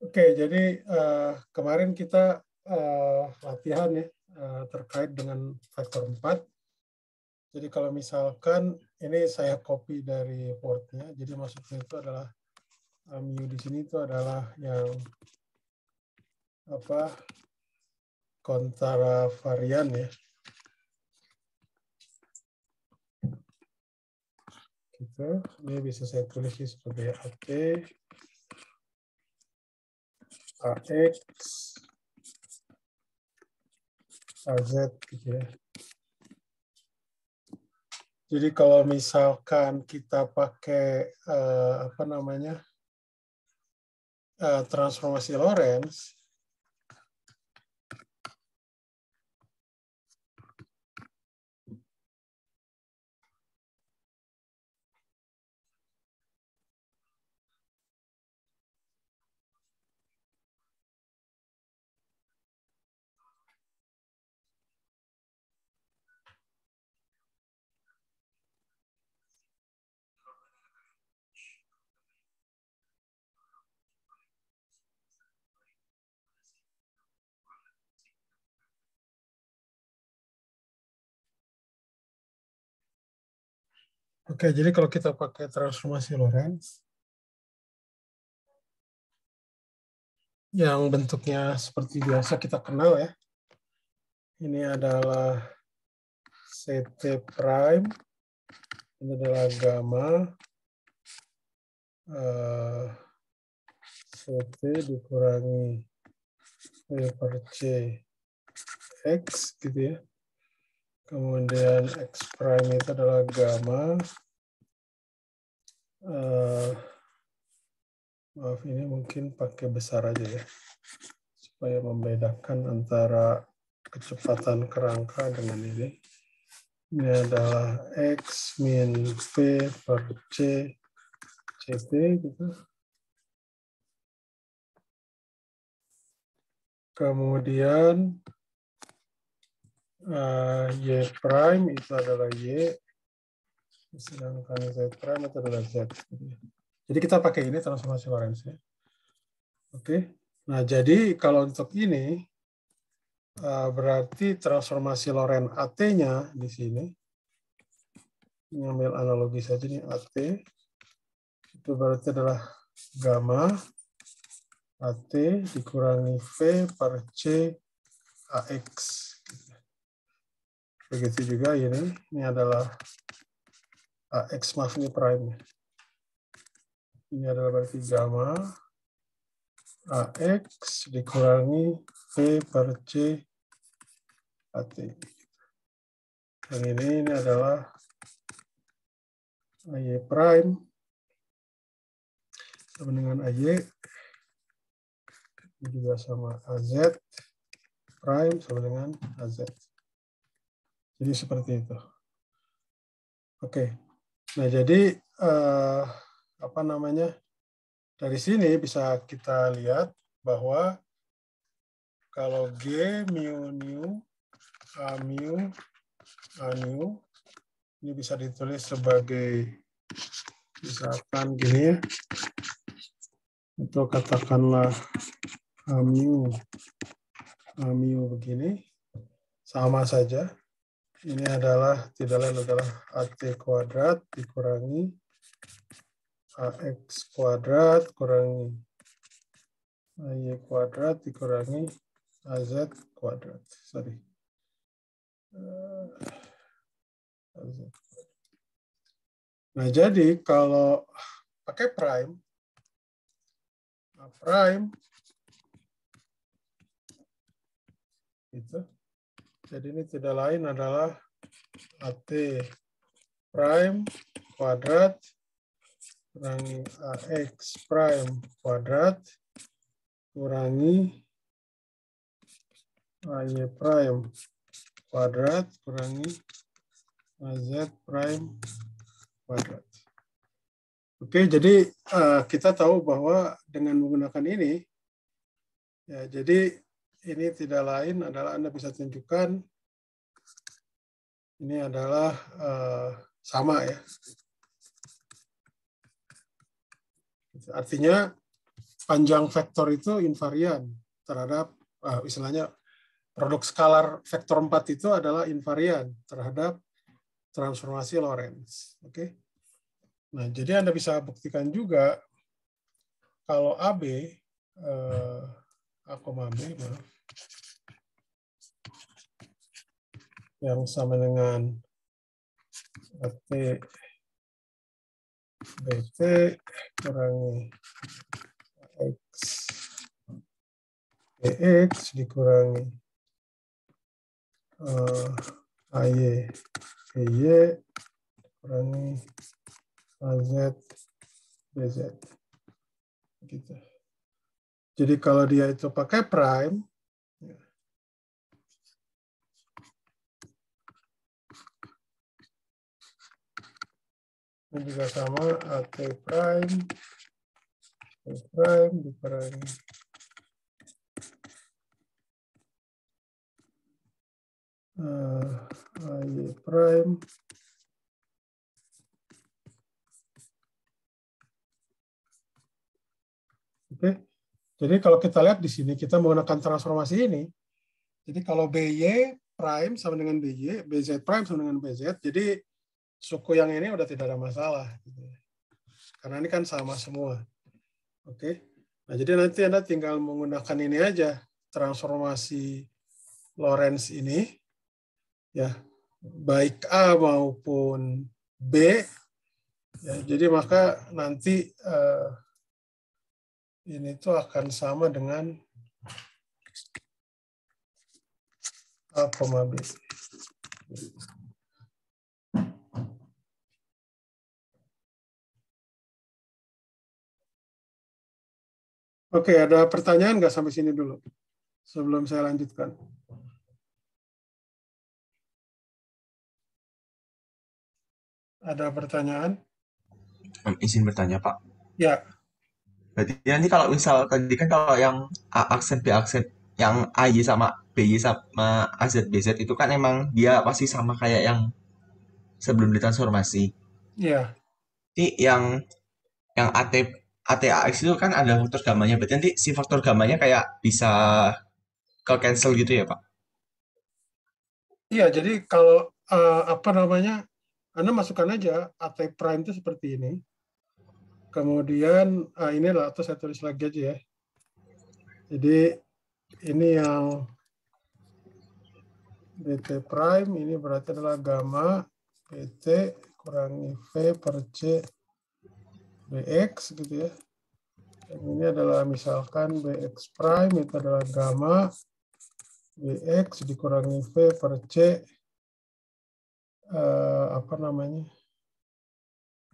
Oke, jadi kemarin kita latihan ya terkait dengan faktor 4. Jadi kalau misalkan ini saya copy dari Word-nya, jadi maksudnya itu adalah mu di sini itu adalah yang apa kontravarian ya. Gitu. Ini bisa saya tulis sebagai AT, AX, AZ gitu ya. Jadi kalau misalkan kita pakai apa namanya transformasi Lorentz, oke, jadi kalau kita pakai transformasi Lorentz yang bentuknya seperti biasa kita kenal ya. Ini adalah CT prime, ini adalah gamma CT dikurangi P per C X gitu ya. Kemudian X prime itu adalah gamma maaf ini mungkin pakai besar aja ya supaya membedakan antara kecepatan kerangka dengan ini. Ini adalah X min P per C CT gitu. Kemudian Y prime itu adalah Y, sedangkan Z prime itu adalah Z. Jadi kita pakai ini transformasi Lorentz ya. Oke. Nah, jadi kalau untuk ini berarti transformasi Lorentz AT-nya di sini. Ini ambil analogi saja nih AT. Itu berarti adalah gamma AT dikurangi V per C AX. Begitu juga ini adalah AX, maaf ini prime. Ini adalah berarti gamma AX dikurangi V per C AT. Yang ini adalah AY prime sama dengan AY. Ini juga sama AZ prime sama dengan AZ. Jadi seperti itu. Oke. Nah, jadi apa namanya? Dari sini bisa kita lihat bahwa kalau G mu nu A mu A nu ini bisa ditulis sebagai misalkan gini ya. Atau katakanlah A mu begini. Sama saja. Ini adalah tidak lain adalah AT kuadrat dikurangi AX kuadrat kurangi AY kuadrat dikurangi AZ kuadrat. Sorry. Nah, jadi kalau pakai prime, itu, jadi ini tidak lain adalah AT prime kuadrat kurangi AX prime kuadrat kurangi AY prime kuadrat kurangi AZ prime kuadrat. Oke, jadi kita tahu bahwa dengan menggunakan ini, ya, jadi ini tidak lain adalah Anda bisa tunjukkan ini adalah sama ya. Artinya panjang vektor itu invarian terhadap istilahnya produk skalar vektor 4 itu adalah invarian terhadap transformasi Lorentz. Oke. Nah, jadi Anda bisa buktikan juga kalau AB A, B, maaf, yang sama dengan AT BT kurangi X BX dikurangi AY BY kurangi AZ BZ. Gitu. Jadi kalau dia itu pakai prime, ini juga sama AT prime dikurangi AY prime oke. Jadi kalau kita lihat di sini kita menggunakan transformasi ini. Jadi kalau BY prime sama dengan BY, BZ prime sama dengan BZ, jadi suku yang ini udah tidak ada masalah. Karena ini kan sama semua. Oke. Nah, jadi nanti Anda tinggal menggunakan ini aja, transformasi Lorentz ini, ya, baik A maupun B. Ya, jadi maka nanti ini tuh akan sama dengan A, B. Oke, ada pertanyaan nggak sampai sini dulu? Sebelum saya lanjutkan. Ada pertanyaan? Izin bertanya, Pak. Ya. Berarti nanti kalau misal tadi kan kalau yang A aksen B aksen yang AY sama BY sama AZ BZ itu kan emang dia pasti sama kayak yang sebelum ditransformasi. Ya. Jadi yang ATAX itu kan ada faktor gamanya. Berarti nanti si faktor gamanya kayak bisa ke cancel gitu ya, Pak? Iya, jadi kalau apa namanya, Anda masukkan aja AT prime itu seperti ini. Kemudian inilah, atau saya tulis lagi aja ya. Jadi ini yang BT prime, ini berarti adalah gamma BT kurangi V per C BX gitu ya. Dan ini adalah misalkan BX prime itu adalah gamma BX dikurangi V per C apa namanya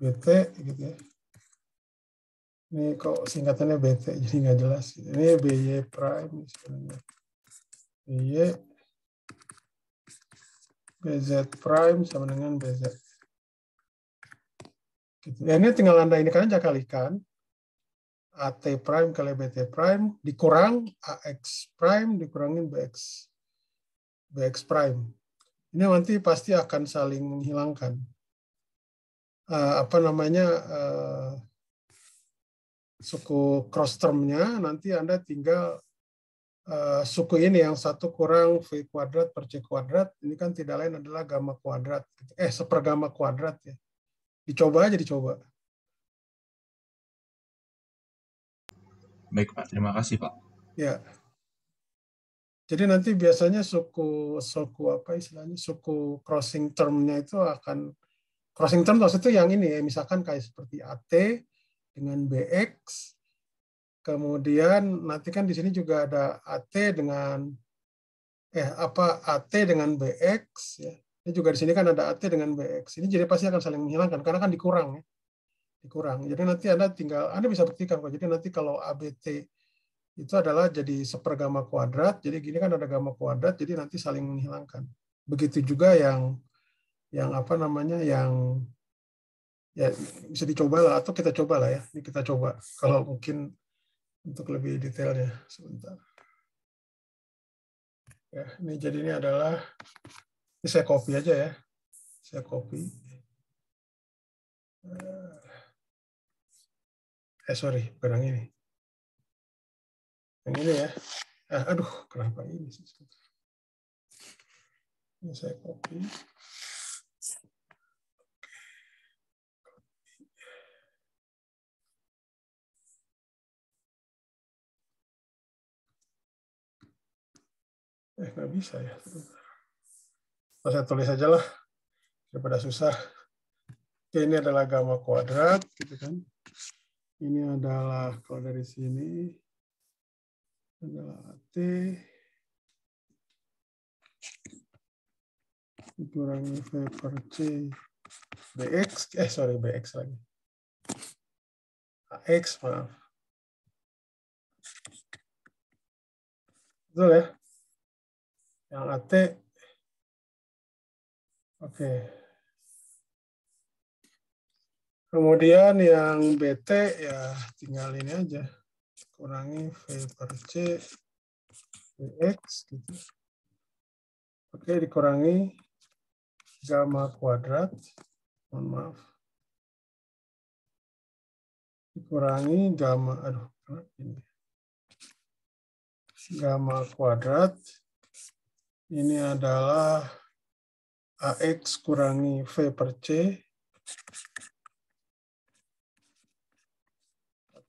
BT gitu ya. Ini kok singkatannya BT jadi nggak jelas. Ini BY prime sebenarnya. BY BZ prime sama dengan BZ. Gitu. Ya, ini tinggal Anda ini kan aja kalikan AT prime kali BT prime dikurang AX prime dikurangin BX prime. Ini nanti pasti akan saling menghilangkan. Apa namanya suku cross termnya nanti Anda tinggal suku ini yang satu kurang V kuadrat per C kuadrat, ini kan tidak lain adalah gamma kuadrat. Sepergamma kuadrat ya. Dicoba aja, dicoba. Baik, Pak. Terima kasih, Pak. Ya. Jadi nanti biasanya suku apa istilahnya, suku crossing termnya itu akan, crossing term maksudnya yang ini ya, misalkan kayak seperti AT dengan BX, kemudian nanti kan di sini juga ada AT dengan AT dengan BX ya. Ini juga di sini kan ada AT dengan BX. Ini jadi pasti akan saling menghilangkan karena kan dikurang ya. Dikurang. Jadi nanti Anda bisa buktikan kok. Jadi nanti kalau ABT itu adalah jadi sepergamma kuadrat. Jadi gini kan ada gamma kuadrat, jadi nanti saling menghilangkan. Begitu juga yang apa namanya yang ya bisa dicoba lah atau kita coba lah ya. Ini kita coba kalau mungkin untuk lebih detailnya sebentar. Ya, ini jadi ini adalah, ini saya copy aja ya. Saya copy. Sorry, bukan yang ini. Yang ini ya. Aduh, kenapa ini sih? Ini saya copy. Nggak bisa ya. Saya tulis aja lah, daripada susah. Oke, ini adalah gamma kuadrat, gitu kan. Ini adalah, kalau dari sini, adalah AT, dikurangi V per C, BX, BX lagi. AX, maaf. Betul ya? Yang AT, oke. Kemudian yang BT, ya tinggal ini aja. Kurangi V per C, BX, gitu. Oke, dikurangi gamma kuadrat, mohon maaf. Dikurangi gamma, ini. Gamma kuadrat, ini adalah AX kurangi V per C,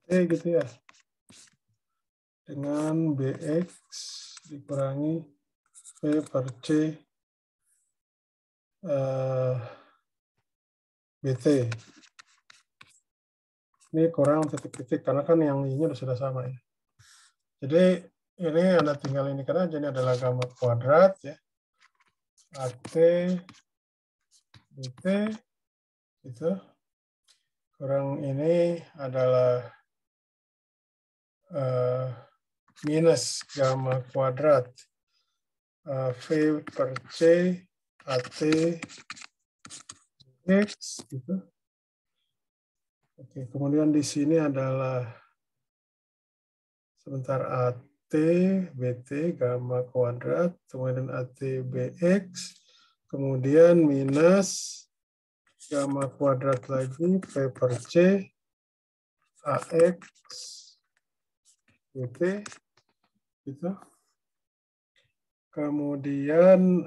gitu ya, dengan BX dikurangi V per C BT. Ini kurang titik-titik, karena kan yang ini sudah sama ya. Jadi ini Anda tinggal ini karena ini adalah gamma kuadrat ya. AT BT itu kurang ini adalah minus gamma kuadrat V per C AT X gitu. Oke, kemudian di sini adalah sebentar AT BT gamma kuadrat, kemudian AT BX, kemudian minus gamma kuadrat lagi V per C AX BT gitu. Kemudian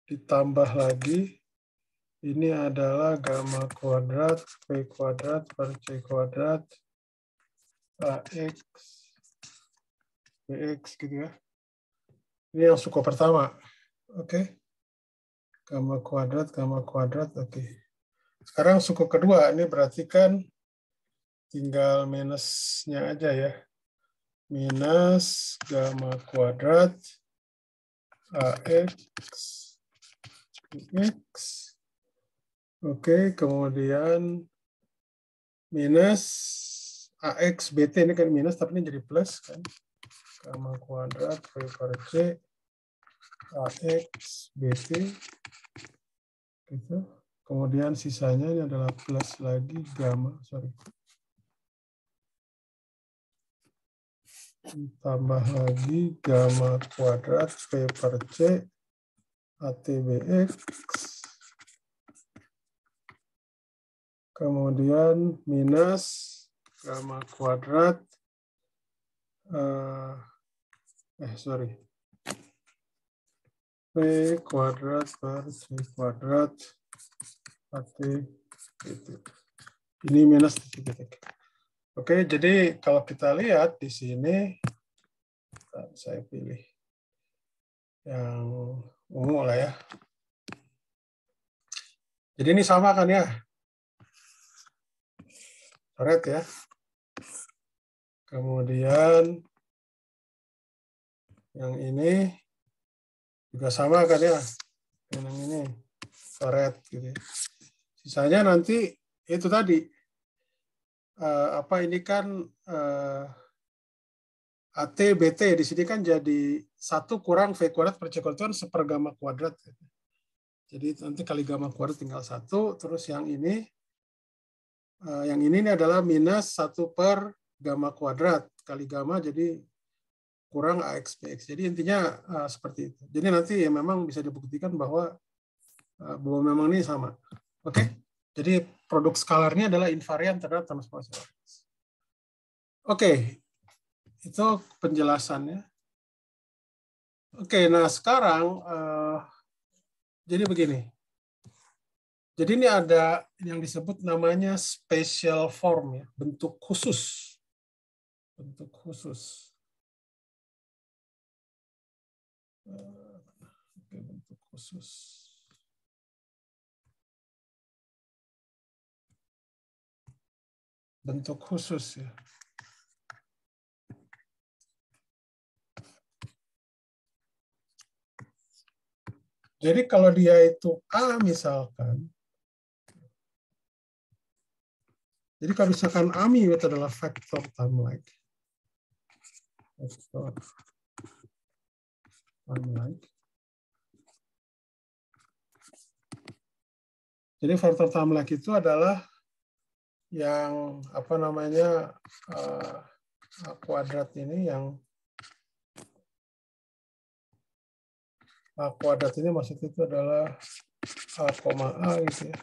ditambah lagi, ini adalah gamma kuadrat V kuadrat per C kuadrat AX BX gitu ya. Ini yang suku pertama. Oke. Gamma kuadrat, oke. Sekarang suku kedua, ini berarti kan tinggal minusnya aja ya. Minus gamma kuadrat AX BX. Oke, kemudian minus AX BT, ini kan minus tapi ini jadi plus kan. Gamma kuadrat V per C AX BT gitu. Kemudian sisanya ini adalah plus lagi gamma, tambah lagi gamma kuadrat V per C ATBX, kemudian minus gamma kuadrat V kuadrat per C kuadrat AT gitu. Ini minus titik-titik. Oke, jadi kalau kita lihat di sini, saya pilih yang ungu lah ya. Jadi ini sama kan ya? Coret ya. Kemudian yang ini juga sama kan ya? Yang ini coret gitu. Sisanya nanti itu tadi ini kan AT BT di sini kan jadi 1 kurang V kuadrat per C kuadrat kan sepergamma kuadrat. Jadi nanti kali gamma kuadrat tinggal 1, terus yang ini adalah minus 1 per gamma kuadrat kali gamma jadi kurang AX BX. Jadi intinya seperti itu. Jadi nanti ya memang bisa dibuktikan bahwa memang ini sama. Oke. Jadi produk skalarnya adalah invarian terhadap transformasi. Oke, itu penjelasannya. Oke, nah sekarang jadi begini. Jadi ini ada yang disebut namanya special form ya, bentuk khusus. Bentuk khusus. Oke, bentuk khusus. Bentuk khusus ya. Jadi kalau dia itu A misalkan, jadi kalau misalkan AMI itu adalah vector time-like. Vector time-like. Jadi vector time-like itu adalah yang apa namanya A kuadrat ini, yang A kuadrat ini maksudnya itu adalah A, A gitu ya.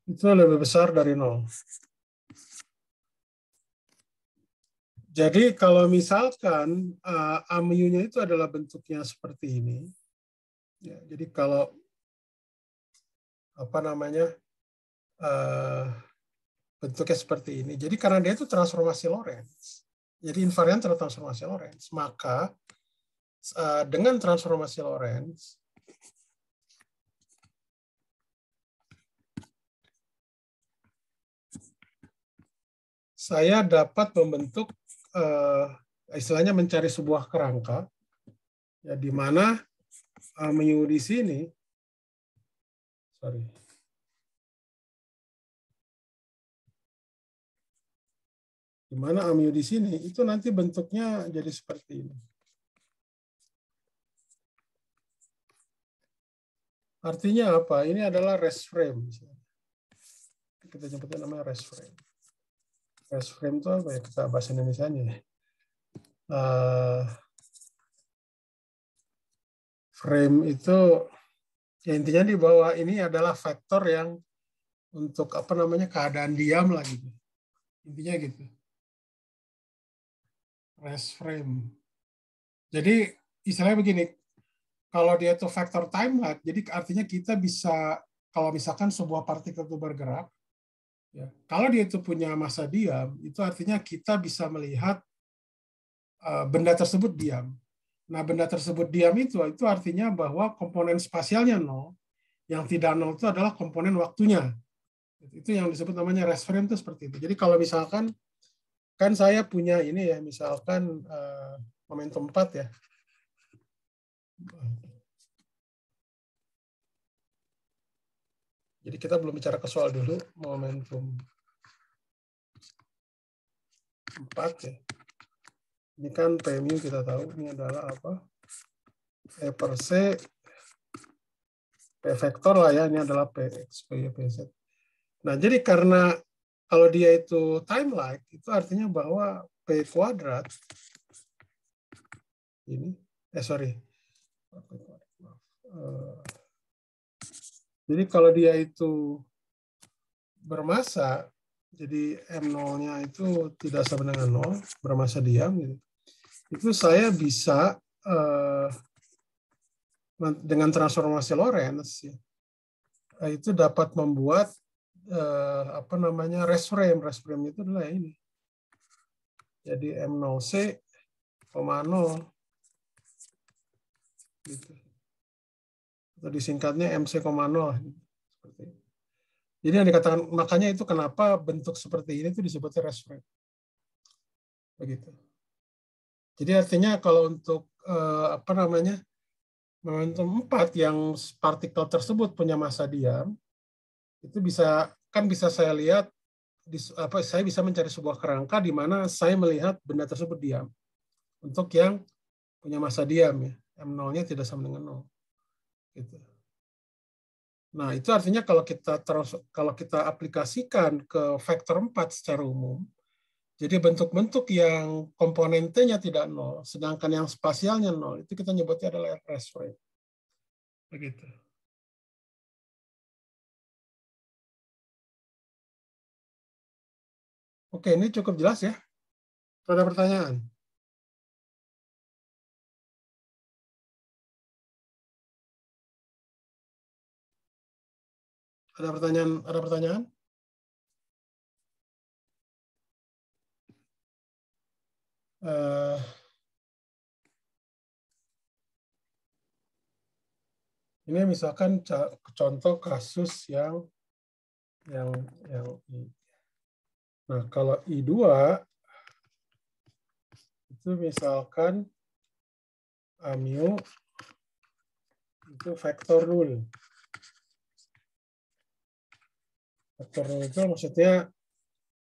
Itu lebih besar dari 0. Jadi kalau misalkan AMU-nya itu adalah bentuknya seperti ini, ya, jadi kalau apa namanya bentuknya seperti ini, jadi karena dia itu transformasi Lorentz, jadi invariant transformasi Lorentz, maka dengan transformasi Lorentz saya dapat membentuk istilahnya mencari sebuah kerangka ya, di mana AMU di sini di mana AMU di sini itu nanti bentuknya jadi seperti ini. Artinya apa? Ini adalah rest frame. Kita nyebutnya namanya rest frame. Rest frame itu apa ya? Kita bahasa Indonesianya ya. Frame itu ya intinya di bawah ini adalah vektor yang untuk apa namanya keadaan diam lah gitu. Intinya gitu. Rest frame. Jadi istilahnya begini, kalau dia itu vektor time-like, jadi artinya kita bisa, kalau misalkan sebuah partikel itu bergerak, ya, kalau dia itu punya massa diam, itu artinya kita bisa melihat benda tersebut diam. Nah, benda tersebut diam itu artinya bahwa komponen spasialnya 0, yang tidak 0 itu adalah komponen waktunya. Itu yang disebut namanya rest frame itu seperti itu. Jadi kalau misalkan, kan saya punya ini ya, misalkan momentum 4 ya. Jadi kita belum bicara ke soal dulu, momentum 4 ya. Ini kan PMU kita tahu, ini adalah apa? E per C, P vektor lah ya, ini adalah PX, PY, PZ. Nah, jadi karena kalau dia itu time-like, itu artinya bahwa P kuadrat, ini, jadi kalau dia itu bermassa, jadi M0-nya itu tidak sama dengan 0, bermassa diam, gitu. Itu saya bisa dengan transformasi Lorentz ya, itu dapat membuat apa namanya rest frame. Rest frame itu adalah ini. Jadi M0C, 0 gitu. Atau disingkatnya MC, 0 gitu. Seperti itu. Jadi yang dikatakan, makanya itu kenapa bentuk seperti ini itu disebutnya rest frame. Begitu. Jadi artinya kalau untuk apa namanya momentum 4 yang partikel tersebut punya massa diam, itu bisa saya lihat saya bisa mencari sebuah kerangka di mana saya melihat benda tersebut diam. Untuk yang punya massa diam ya, M0-nya tidak sama dengan 0. Gitu. Nah, itu artinya kalau kita aplikasikan ke vektor 4 secara umum, jadi bentuk-bentuk yang komponen T-nya tidak 0, sedangkan yang spasialnya 0, itu kita nyebutnya adalah rest frame. Begitu. Oke, ini cukup jelas ya. Ada pertanyaan? Ada pertanyaan? Ada pertanyaan? Ini misalkan contoh kasus yang nah, kalau I2 itu misalkan mu itu vektor nul. Vektor nul itu maksudnya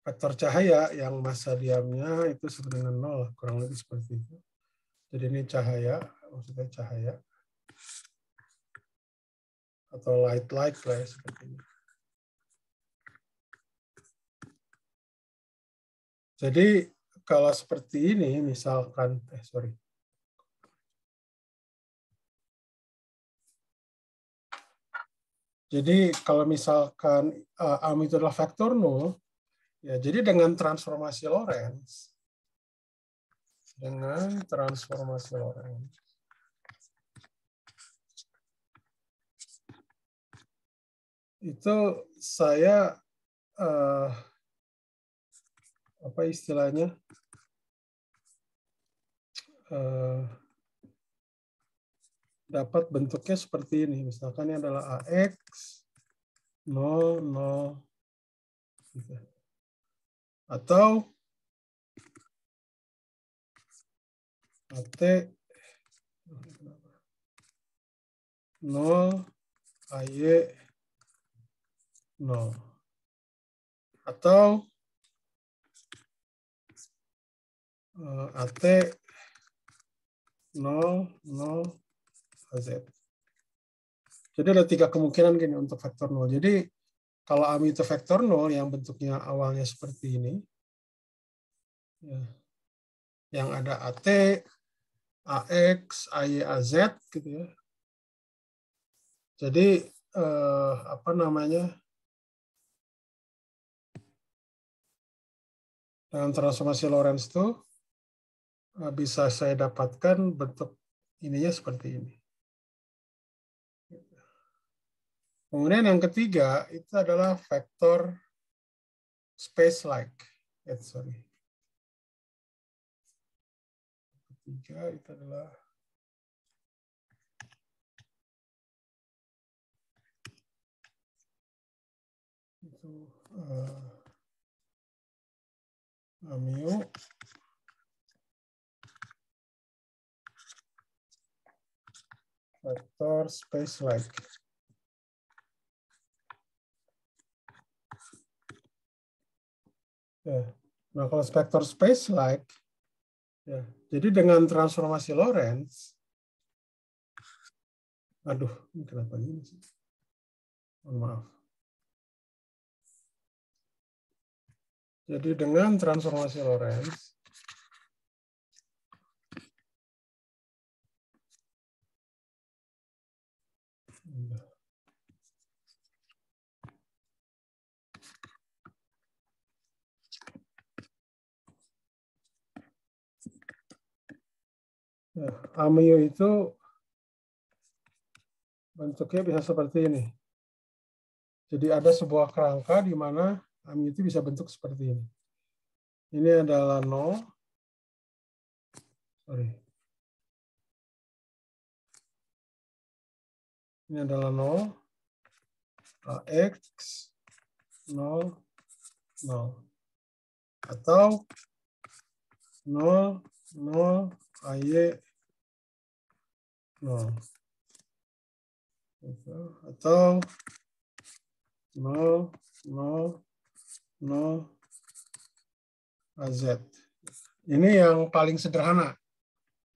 vektor cahaya yang massa diamnya itu sama dengan 0, kurang lebih seperti itu. Jadi ini cahaya, maksudnya cahaya. Atau light lah ya, seperti ini. Jadi kalau seperti ini misalkan Jadi kalau misalkan AM itu adalah vektor nol, ya jadi dengan transformasi Lorentz itu saya apa istilahnya dapat bentuknya seperti ini. Misalkan ini adalah AX 0, 0 gitu. Atau AT 0, AY 0. Atau AT 0, 0, AZ. Jadi ada 3 kemungkinan gini untuk vektor 0. Jadi kalau AM itu vektor 0 yang bentuknya awalnya seperti ini, ya, yang ada AT, AX, AY, AZ gitu ya. Jadi apa namanya? Dengan transformasi Lorentz itu bisa saya dapatkan bentuk ininya seperti ini. Kemudian yang ketiga itu adalah vektor space-like. Ketiga itu adalah mu vektor space-like. Ya. Nah, kalau vektor space-like, ya, jadi dengan transformasi Lorentz, aduh, ini kenapa ini sih? Mohon maaf. Jadi dengan transformasi Lorentz, ya, AMU itu bentuknya bisa seperti ini. Jadi ada sebuah kerangka di mana AMU itu bisa bentuk seperti ini. Ini adalah 0. Ini adalah 0. AX 0, 0. Atau 0, 0, AY 0. Atau 0, 0, 0, AZ. Ini yang paling sederhana.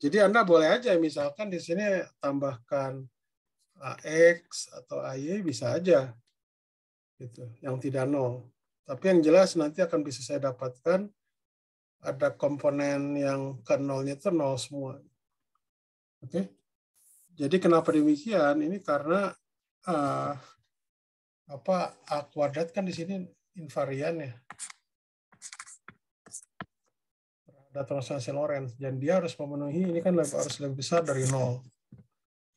Jadi Anda boleh aja misalkan di sini tambahkan AX atau AY bisa aja. Gitu, yang tidak 0. Tapi yang jelas nanti akan bisa saya dapatkan ada komponen yang ke 0-nya itu 0 semua. Oke. Jadi kenapa demikian? Ini karena A kuadrat kan di sini invarian ya. ada transformasi Lorentz, dan dia harus memenuhi ini kan harus lebih besar dari 0.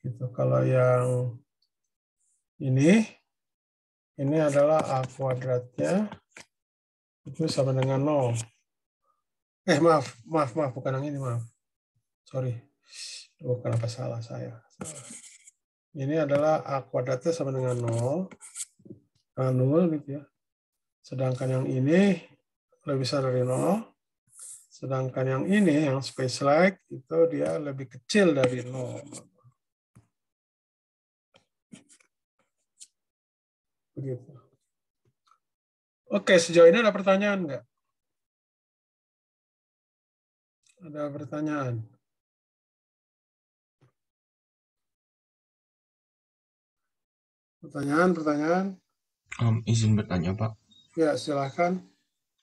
Gitu. Kalau yang ini adalah A kuadratnya itu sama dengan 0. Maaf, bukan yang ini, maaf. Sorry. Kenapa salah saya? Ini adalah A kuadratnya sama dengan 0. 0 gitu ya. Sedangkan yang ini lebih besar dari 0. Sedangkan yang ini, yang space-like, itu dia lebih kecil dari 0. Begitu. Oke, sejauh ini ada pertanyaan nggak? Ada pertanyaan? Pertanyaan? Izin bertanya, Pak. Ya, silahkan.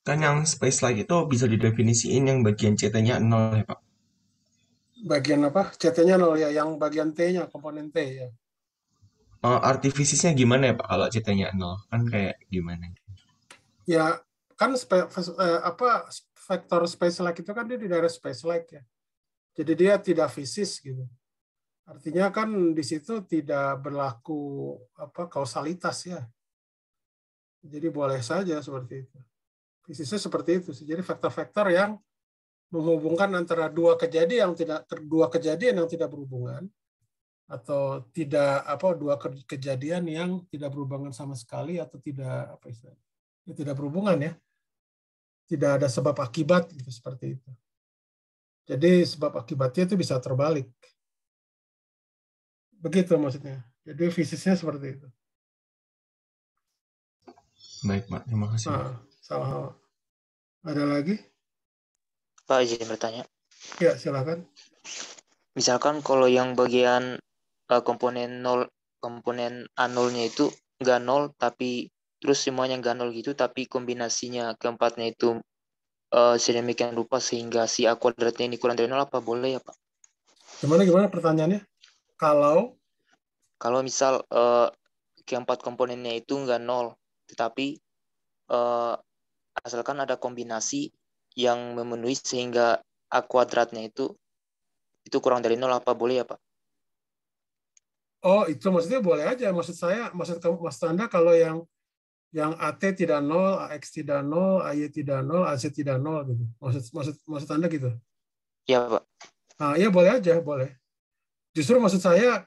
Kan yang space like itu bisa didefinisiin yang bagian CT-nya 0 ya, Pak? Bagian apa? CT-nya 0 ya, yang bagian T-nya, komponen T ya. Artifisisnya gimana ya, Pak, kalau CT-nya 0? Kan kayak gimana? Ya, kan vektor space-like itu kan dia di daerah space-like ya. Jadi dia tidak fisis gitu. Artinya kan di situ tidak berlaku kausalitas ya. Jadi boleh saja seperti itu. Fisisnya seperti itu. Jadi vektor-vektor yang menghubungkan antara dua kejadian yang tidak berhubungan, atau dua kejadian yang tidak berhubungan sama sekali, atau tidak tidak berhubungan ya. Tidak ada sebab akibat gitu, seperti itu. Jadi sebab akibatnya itu bisa terbalik. Begitu maksudnya. Jadi fisisnya seperti itu. Baik, Pak. Terima kasih, Pak. Sama-sama. Ada lagi? Pak, izin bertanya. Ya, silakan. Misalkan kalau yang bagian komponen A0-nya itu nggak 0, tapi terus semuanya nggak 0 gitu, tapi kombinasinya keempatnya itu sedemikian rupa sehingga si A kuadratnya ini kurang dari 0, apa boleh ya, Pak? Gimana pertanyaannya? Kalau misal keempat komponennya itu nggak 0, tetapi asalkan ada kombinasi yang memenuhi sehingga A kuadratnya itu kurang dari 0, apa boleh ya, Pak? Oh, itu maksudnya boleh aja. Maksud Anda kalau yang AT tidak 0, AX tidak 0, AY tidak 0, AC tidak 0 gitu. Maksud Anda gitu? Iya, Pak. Nah, iya boleh aja, boleh. Justru maksud saya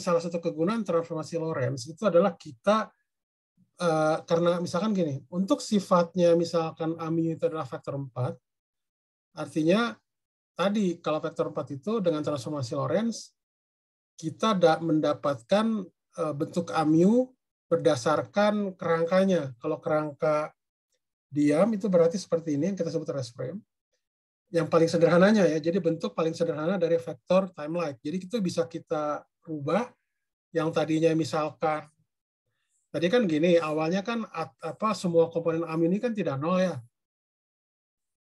salah satu kegunaan transformasi Lorentz itu adalah kita karena misalkan gini, untuk sifatnya misalkan AMI itu adalah vektor 4, artinya tadi kalau vektor 4 itu dengan transformasi Lorentz kita mendapatkan bentuk AMU berdasarkan kerangkanya. Kalau kerangka diam itu berarti seperti ini yang kita sebut rest frame. Yang paling sederhananya ya, jadi bentuk paling sederhana dari vektor time-like. Jadi itu bisa kita rubah yang tadinya misalkan tadi kan gini, awalnya kan semua komponen AMU ini kan tidak 0 ya.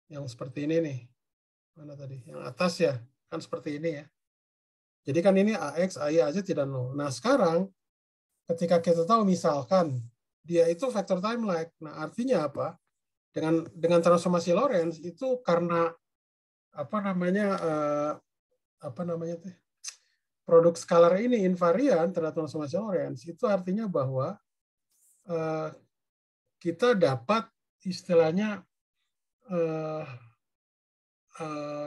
Yang seperti ini nih. Mana tadi? Yang atas ya, kan seperti ini ya. Jadi kan ini AX, AY aja tidak 0. Nah, sekarang ketika kita tahu misalkan dia itu vektor time-like. Nah, artinya apa? Dengan transformasi Lorentz itu karena produk skalar ini invarian terhadap transformasi Lorentz, itu artinya bahwa kita dapat istilahnya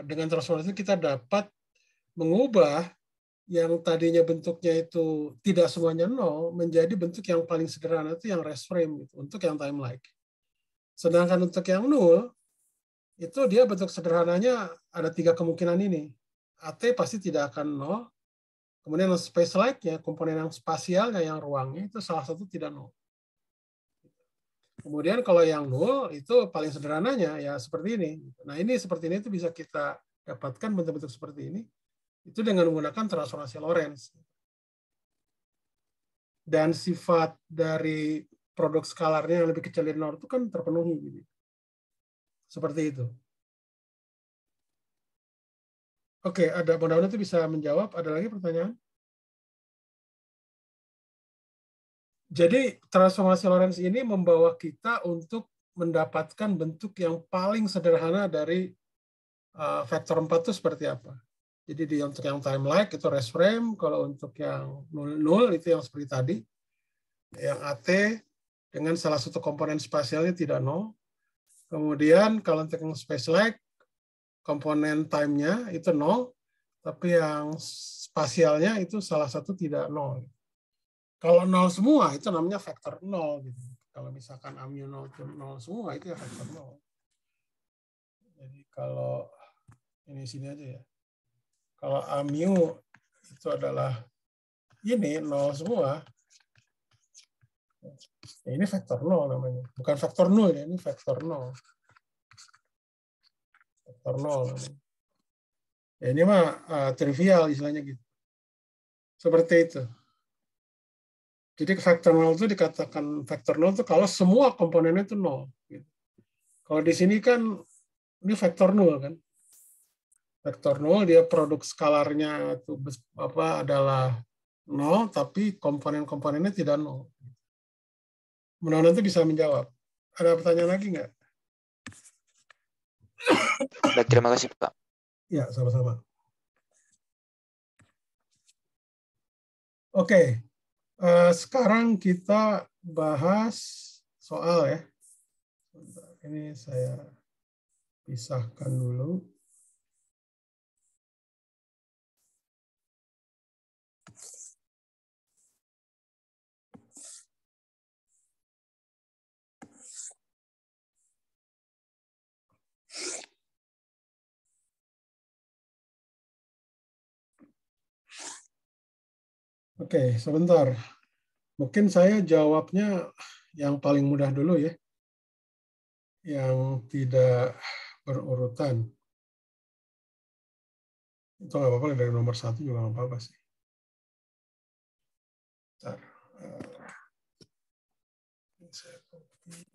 dengan transformasi kita dapat mengubah yang tadinya bentuknya itu tidak semuanya 0 menjadi bentuk yang paling sederhana itu yang rest frame gitu, untuk yang time-like. Sedangkan untuk yang 0 itu dia bentuk sederhananya ada 3 kemungkinan ini. AT pasti tidak akan 0. Kemudian yang space-like-nya, komponen yang spasialnya, yang ruangnya, itu salah satu tidak 0. Kemudian kalau yang 0 itu paling sederhananya ya seperti ini. Nah ini seperti ini itu bisa kita dapatkan bentuk-bentuk seperti ini itu dengan menggunakan transformasi Lorentz. Dan sifat dari produk skalarnya yang lebih kecil dari 0 itu kan terpenuhi gitu. Seperti itu. Oke, ada mudah-mudahan itu bisa menjawab. Ada lagi pertanyaan? Jadi transformasi Lorentz ini membawa kita untuk mendapatkan bentuk yang paling sederhana dari vektor 4 itu seperti apa. Jadi untuk yang time like itu rest frame, kalau untuk yang 0 itu yang seperti tadi, yang AT dengan salah satu komponen spasialnya tidak 0. Kemudian kalau untuk yang space like, komponen time-nya itu 0, tapi yang spasialnya itu salah satu tidak 0. Kalau 0 semua itu namanya vektor 0. Gitu. Kalau misalkan AMU 0 itu 0 semua itu ya vektor 0. Jadi kalau ini sini aja ya. Kalau AMU itu adalah ini 0 semua, ya ini vektor 0 namanya. Bukan vektor 0 ya, ini vektor 0. Vektor 0 namanya. Ya ini mah trivial istilahnya gitu. Seperti itu. Jadi vektor 0 itu dikatakan vektor 0 itu kalau semua komponennya itu 0. Gitu. Kalau di sini kan ini vektor 0 kan. Vektor 0 dia produk skalarnya itu adalah 0 tapi komponen-komponennya tidak 0. Mudah-mudahan nanti bisa menjawab. Ada pertanyaan lagi nggak? Baik, terima kasih Pak. Ya, sama-sama. Oke. Sekarang kita bahas soal ya. Ini saya pisahkan dulu. Oke, sebentar. Mungkin saya jawabnya yang paling mudah dulu ya. Yang tidak berurutan. Itu nggak apa-apa, dari nomor 1 juga nggak apa-apa sih. Bentar. Saya copy.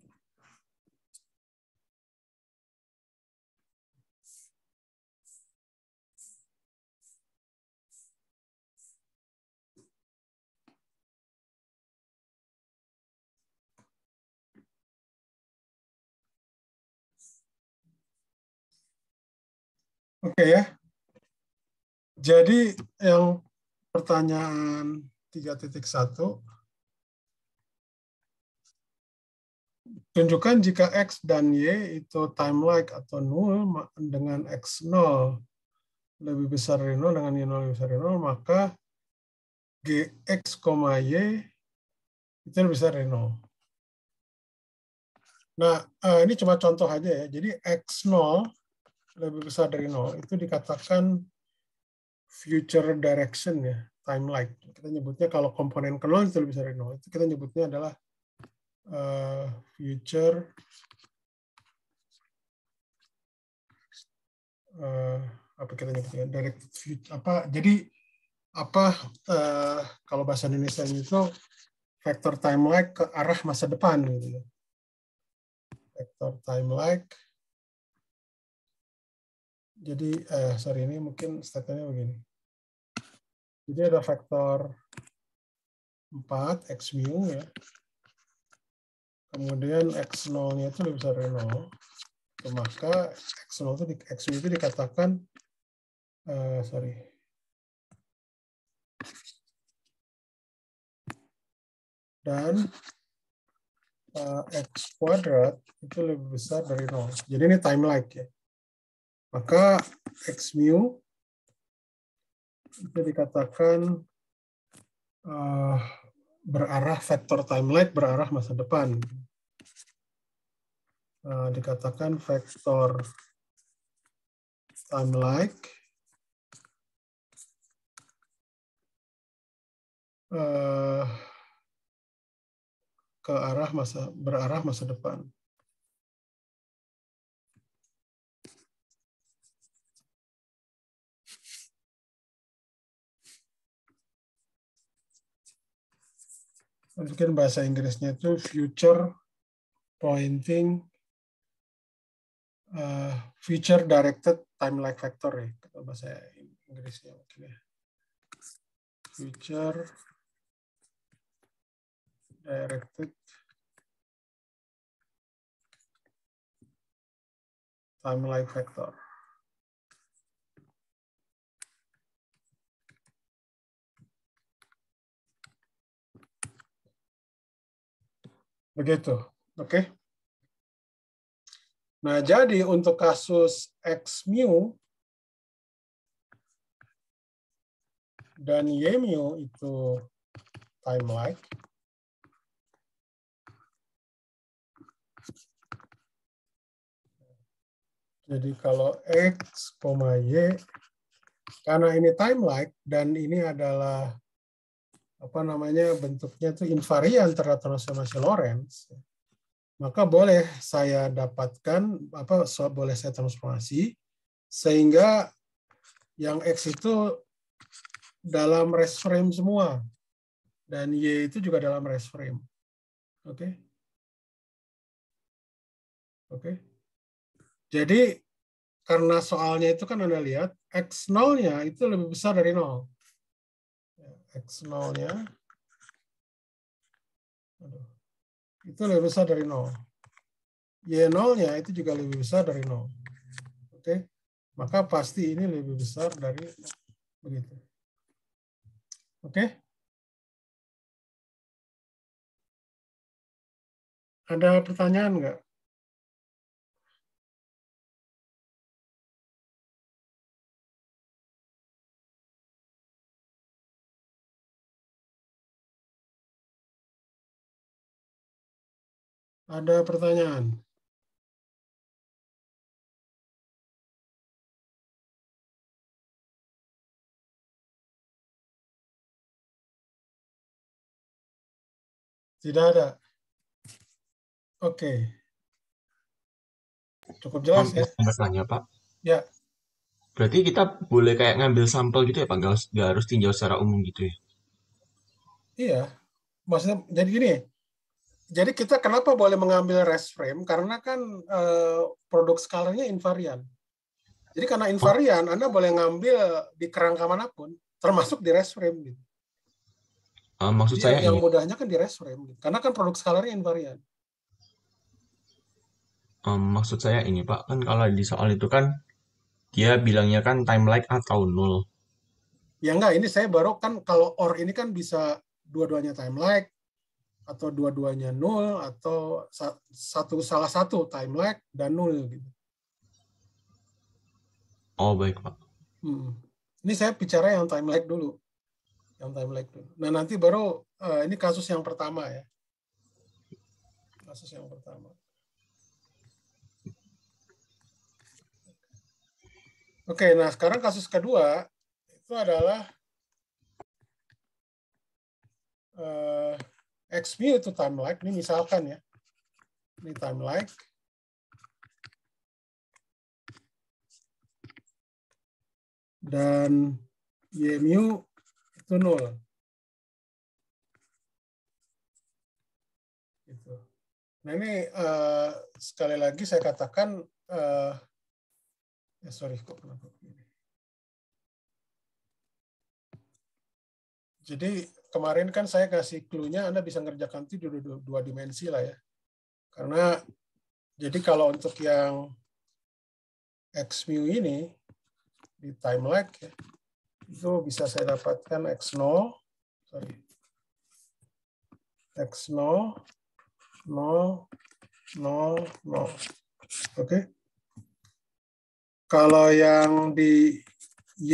Oke ya. Jadi yang pertanyaan 3.1, tunjukkan jika X dan Y itu time like atau 0 dengan X0 lebih besar dari 0 dengan Y0 lebih besar dari 0, maka Gx, Y itu lebih besar dari 0. Nah, ini cuma contoh aja ya. Jadi X0 lebih besar dari 0 itu dikatakan future direction ya, time like. Kita nyebutnya kalau komponen ke 0 itu lebih besar dari 0. Itu kita nyebutnya adalah future apa kita nyebutnya direct apa, jadi apa kalau bahasa Indonesia itu vector time like ke arah masa depan gitu ya. Vector time like, jadi sorry, ini mungkin statementnya begini. Jadi ada vektor 4 x mu ya, kemudian x0-nya itu lebih besar dari 0, maka x0 itu x mu itu dikatakan dan x kuadrat itu lebih besar dari 0. Jadi ini time like ya. Maka x mu itu dikatakan berarah vektor time like berarah masa depan. Dikatakan vektor time like ke arah berarah masa depan. Mungkin bahasa Inggrisnya itu future pointing future directed time like vector ya, kalau bahasa Inggrisnya mungkin ya. Future directed time-like vector. Begitu, oke? Nah, jadi untuk kasus X mu dan Y mu itu time-like. Jadi kalau X, Y, karena ini time-like dan ini adalah bentuknya itu invarian terhadap transformasi Lorentz, maka boleh saya dapatkan boleh saya transformasi sehingga yang X itu dalam rest frame semua dan Y itu juga dalam rest frame. Oke. Oke. Jadi karena soalnya itu kan Anda lihat X0-nya itu lebih besar dari 0. X0-nya itu lebih besar dari 0. Y0-nya itu juga lebih besar dari 0. Oke. Maka pasti ini lebih besar dari begitu. Oke. Ada pertanyaan nggak? Ada pertanyaan? Tidak ada. Oke. Cukup jelas ya? Bertanya, Pak. Ya. Berarti kita boleh kayak ngambil sampel gitu ya, Pak? Nggak harus tinjau secara umum gitu ya? Iya. Maksudnya jadi gini. Jadi kita kenapa boleh mengambil rest frame? Karena kan produk skalarnya invarian. Jadi karena invarian, Anda boleh ngambil di kerangka manapun, termasuk di rest frame. Gitu. Maksud Jadi saya yang ini. mudahnya kan di rest frame. Gitu. Karena kan produk skalarnya invarian. Maksud saya ini, Pak. Kan kalau di soal itu kan dia bilangnya kan time-like atau null. Ya enggak, ini saya baru kan kalau OR ini kan bisa dua-duanya time-like, atau dua-duanya nol, atau salah satu time-like dan nol. Gitu. Oh, baik, Pak. Ini saya bicara yang time-like dulu. Nah, nanti baru ini kasus yang pertama ya. Kasus yang pertama. Oke, nah sekarang kasus kedua itu adalah X mu itu time-like. Ini misalkan ya. Ini time-like. Dan Y mu itu 0. Gitu. Nah ini sekali lagi saya katakan, sorry kok kenapa begini. Jadi kemarin kan saya kasih clue-nya Anda bisa ngerjakan itu dua dimensi lah ya. Karena jadi kalau untuk yang X mu ini di time-like ya, itu bisa saya dapatkan X0, X0, 0, 0, 0. Oke. Kalau yang di Y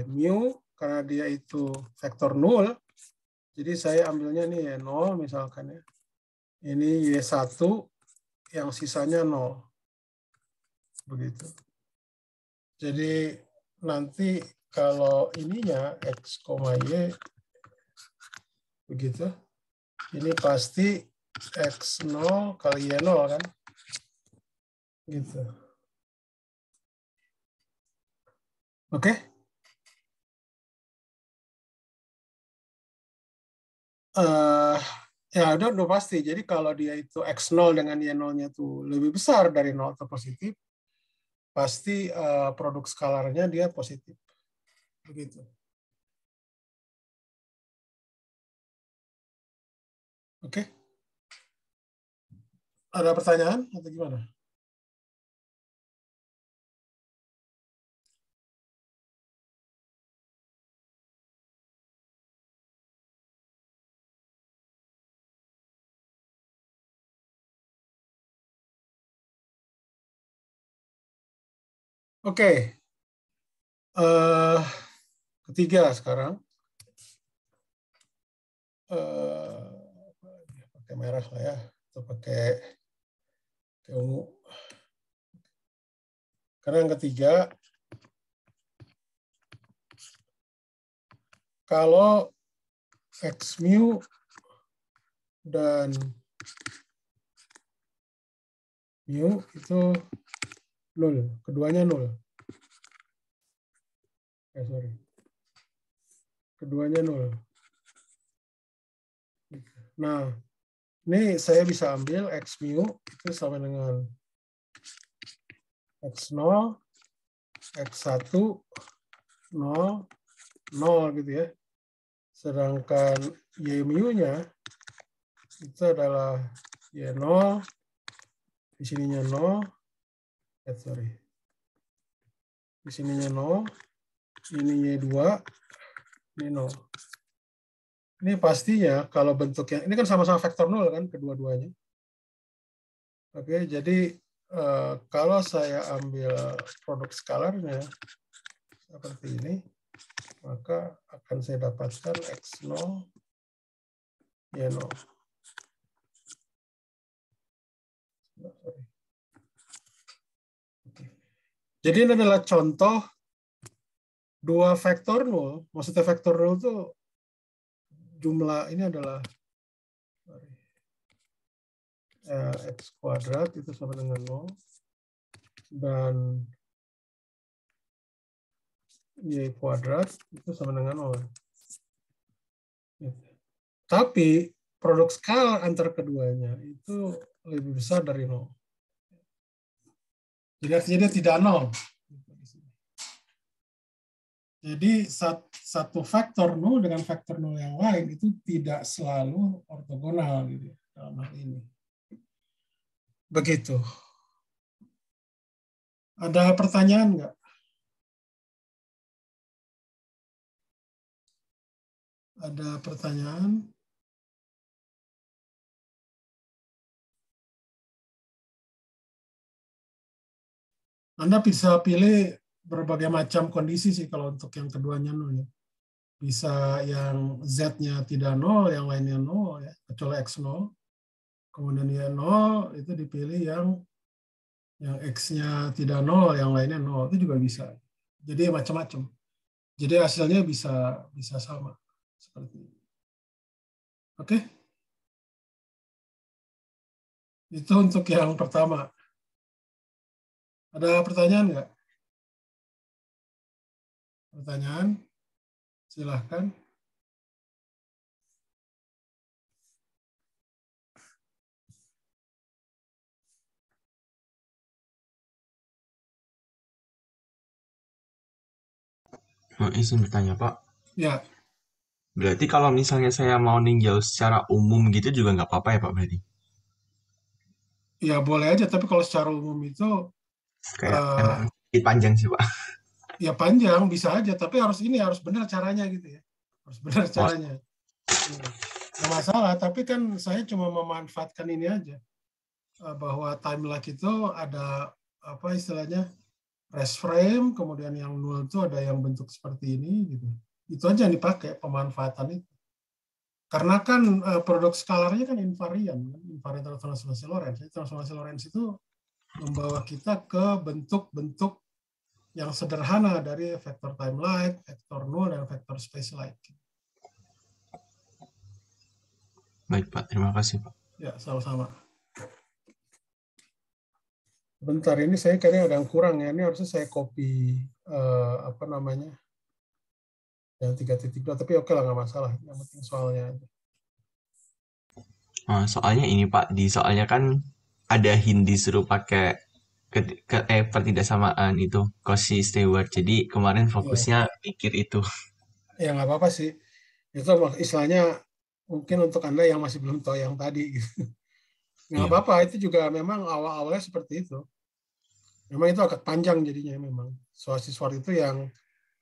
mu, karena dia itu vektor 0, jadi saya ambilnya nih ya 0 misalkan ya. Ini Y1, yang sisanya 0. Begitu. Jadi nanti kalau ininya X, Y, begitu, ini pasti X0 kali Y0 kan? Gitu. Oke? Ya udah pasti. Jadi kalau dia itu X0 dengan Y0-nya tuh lebih besar dari 0 atau positif, pasti produk skalarnya dia positif. Begitu. Oke? Ada pertanyaan atau gimana? Oke. Ketiga sekarang. Pakai merah lah ya. Atau pakai ungu. Karena yang ketiga, kalau X mu dan mu itu 0, keduanya 0. Keduanya 0. Nah, ini saya bisa ambil X mu itu sama dengan X0, X1, 0, 0 gitu ya. Sedangkan Y mu-nya itu adalah Y0, di sininya 0, di sininya 0, ini Y2, ini 0. Ini pastinya kalau bentuknya, ini kan sama-sama vektor 0 kan kedua-duanya. Oke, jadi kalau saya ambil produk skalarnya seperti ini, maka akan saya dapatkan X0, Y0. Jadi ini adalah contoh dua vektor 0. Maksudnya vektor 0 itu jumlah, ini adalah X kuadrat itu sama dengan 0. Dan Y kuadrat itu sama dengan 0. Tapi produk skalar antar keduanya itu lebih besar dari 0. Jadi artinya dia tidak 0. Jadi satu vektor 0 dengan vektor 0 yang lain itu tidak selalu ortogonal gitu dalam hal ini. Begitu. Ada pertanyaan nggak? Ada pertanyaan? Anda bisa pilih berbagai macam kondisi sih kalau untuk yang keduanya 0 ya. Bisa yang Z-nya tidak 0, yang lainnya 0 ya, kecuali X0. Kemudian ya 0 itu dipilih yang X-nya tidak 0, yang lainnya 0, itu juga bisa. Jadi macam-macam. Jadi hasilnya bisa sama seperti ini. Oke? Itu untuk yang pertama. Ada pertanyaan nggak? Pertanyaan? Silahkan. Izin bertanya, Pak. Ya, Berarti kalau misalnya saya mau ninjau secara umum gitu juga nggak apa-apa ya, Pak, berarti? ya boleh aja. Tapi kalau secara umum itu Kayak emang sedikit panjang sih, Pak. ya panjang bisa aja. Tapi harus benar caranya gitu ya. Harus benar Oh, caranya. Nggak masalah. Tapi kan saya cuma memanfaatkan ini aja. Bahwa time lag itu ada apa istilahnya rest frame, kemudian yang null itu ada yang bentuk seperti ini gitu. Itu aja yang dipakai pemanfaatan itu. Karena kan produk skalarnya kan invarian transformasi Lorentz. Transformasi Lorentz itu membawa kita ke bentuk-bentuk yang sederhana dari vektor time lag, vektor null, dan vektor space lag. baik, Pak. Terima kasih, Pak. Ya, sama-sama. Bentar, ini saya kayaknya ada yang kurang ya. Ini harusnya saya copy apa namanya yang 3.2, tapi oke lah, nggak masalah. Yang penting soalnya aja. Soalnya ini, Pak, di soalnya kan ada hint disuruh pakai pertidaksamaan itu Cauchy Stewart. Jadi kemarin Ya, fokusnya pikir itu. ya nggak apa-apa sih. Itu istilahnya mungkin untuk Anda yang masih belum tahu yang tadi. Gitu. Nggak Iya. apa-apa, itu juga memang awal-awalnya seperti itu. Memang itu agak panjang jadinya memang. Siswa itu yang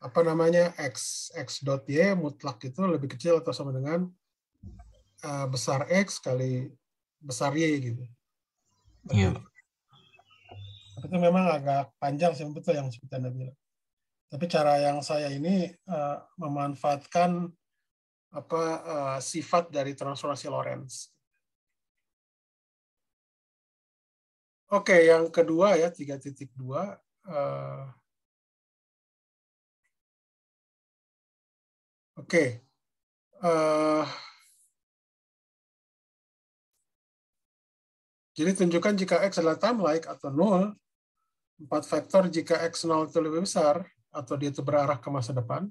apa namanya x dot y mutlak itu lebih kecil atau sama dengan besar x kali besar y gitu. Iya, Oke. Pak. Tapi itu memang agak panjang sih, betul yang seperti Anda bilang. Tapi cara yang saya ini memanfaatkan sifat dari transformasi Lorentz. Oke, yang kedua ya 3.2. Oke. Jadi tunjukkan jika X adalah time-like atau 0, 4 vektor jika X0 itu lebih besar, atau dia itu berarah ke masa depan.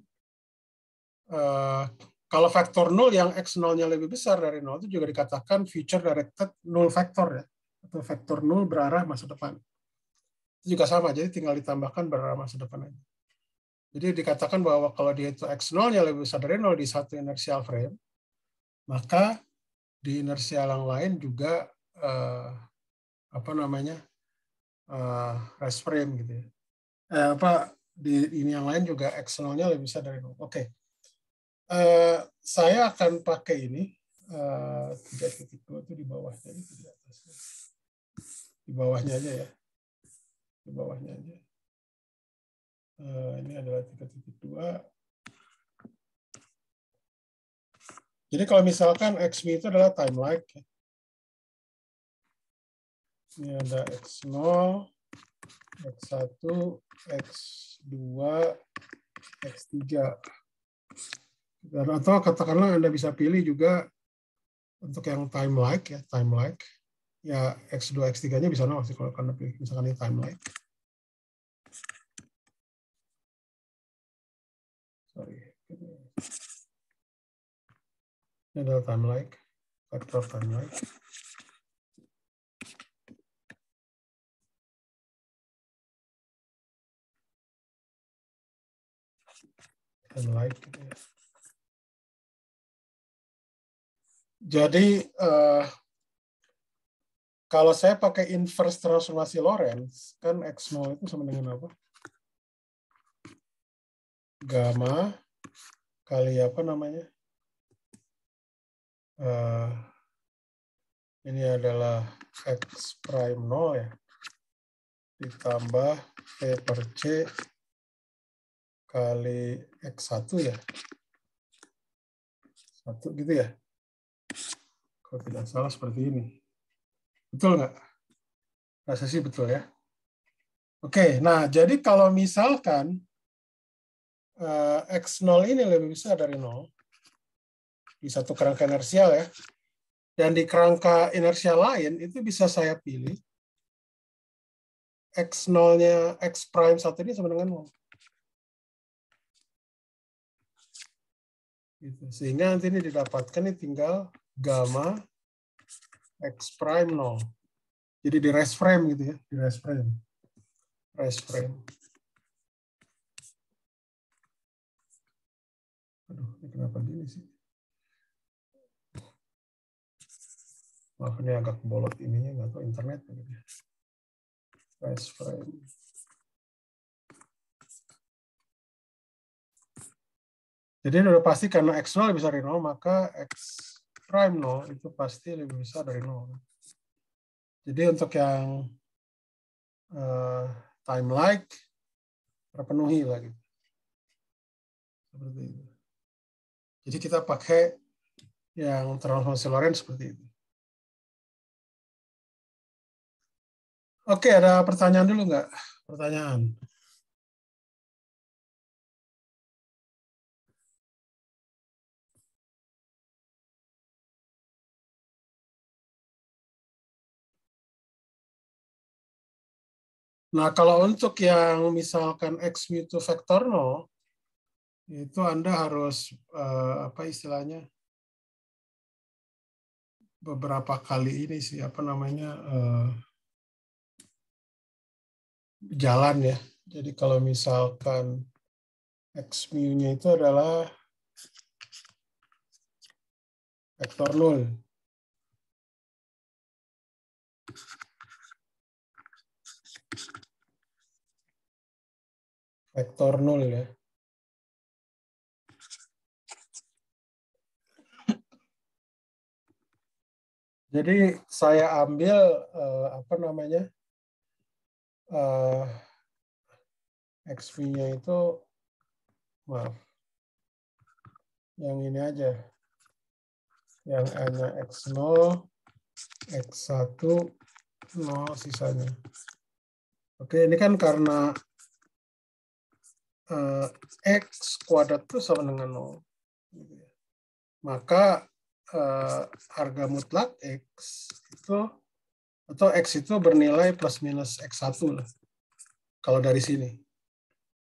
Kalau vektor 0 yang X0-nya lebih besar dari 0, itu juga dikatakan future directed null vector, ya, atau vektor 0 berarah masa depan. Itu juga sama, jadi tinggal ditambahkan berarah masa depan aja. Jadi dikatakan bahwa kalau dia itu X0-nya lebih besar dari 0 di satu inertial frame, maka di inersial yang lain juga rest frame gitu ya. Di ini yang lain juga X0-nya lebih besar dari 0. Oke. Saya akan pakai ini 3.2 itu di bawahnya, itu di atasnya. Di bawahnya aja ya. Di bawahnya aja. Ini adalah 3.2. Jadi kalau misalkan X itu adalah time-like, ini ada X0, X1, X2, X3. Atau katakanlah Anda bisa pilih juga untuk yang time-like, ya, time-like. Ya, X2, X3-nya bisa nol sih kalau Anda pilih, misalkan ini time-like. Sorry. Ini adalah time-like, vektor time-like. Time-like gitu ya. Jadi kalau saya pakai inverse transformasi Lorentz, kan X0 itu sama dengan apa? Gamma kali apa namanya? Ini adalah X prime 0 ya, ditambah V per C kali X1 ya. 1 gitu ya. Kalau tidak salah seperti ini. Betul nggak? Rasa sih betul ya. Oke, nah jadi kalau misalkan X0 ini lebih besar dari 0, di satu kerangka inersial ya, dan di kerangka inersial lain itu bisa saya pilih X0-nya X prime 1 ini sama dengan 0. Gitu. Sehingga nanti ini didapatkan ini tinggal gamma X prime 0. Jadi di rest frame gitu ya, di rest frame. Rest frame. Aduh, ini kenapa gini sih? Maaf, ini agak bolot ininya, nggak tahu internet. Rest frame. Jadi udah pasti karena X0 lebih besar dari 0, maka X prime 0 itu pasti lebih besar dari 0. Jadi untuk yang time-like terpenuhi lagi. Seperti itu. Jadi kita pakai yang transformasi Lorentz seperti itu. Oke, ada pertanyaan dulu nggak? Pertanyaan. Nah, kalau untuk yang misalkan X mu itu vektor 0, itu Anda harus apa istilahnya? Beberapa kali ini sih apa namanya? Jalan ya. Jadi kalau misalkan X mu-nya itu adalah vektor 0. Vektor 0 ya. Jadi saya ambil apa namanya? XV-nya itu, maaf, yang ini aja. Yang N-nya X0, X1, 0 sisanya. Oke, ini kan karena X kuadrat itu sama dengan 0. Maka harga mutlak X itu, atau X itu bernilai plus minus X1 lah. Kalau dari sini.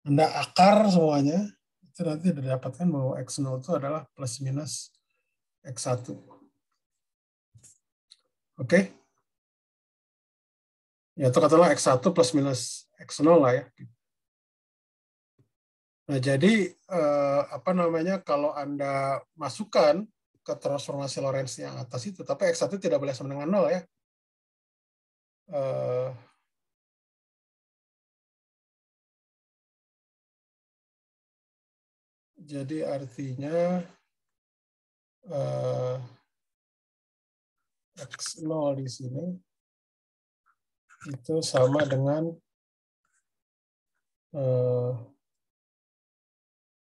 Anda akar semuanya, itu nanti didapatkan bahwa X0 itu adalah plus minus X1. Oke? Ya, itu katakanlah X1 plus minus X0 lah ya. Nah, jadi kalau Anda masukkan ke transformasi Lorentz yang atas itu, tapi X1 tidak boleh sama dengan 0 ya. Jadi artinya X0 di sini itu sama dengan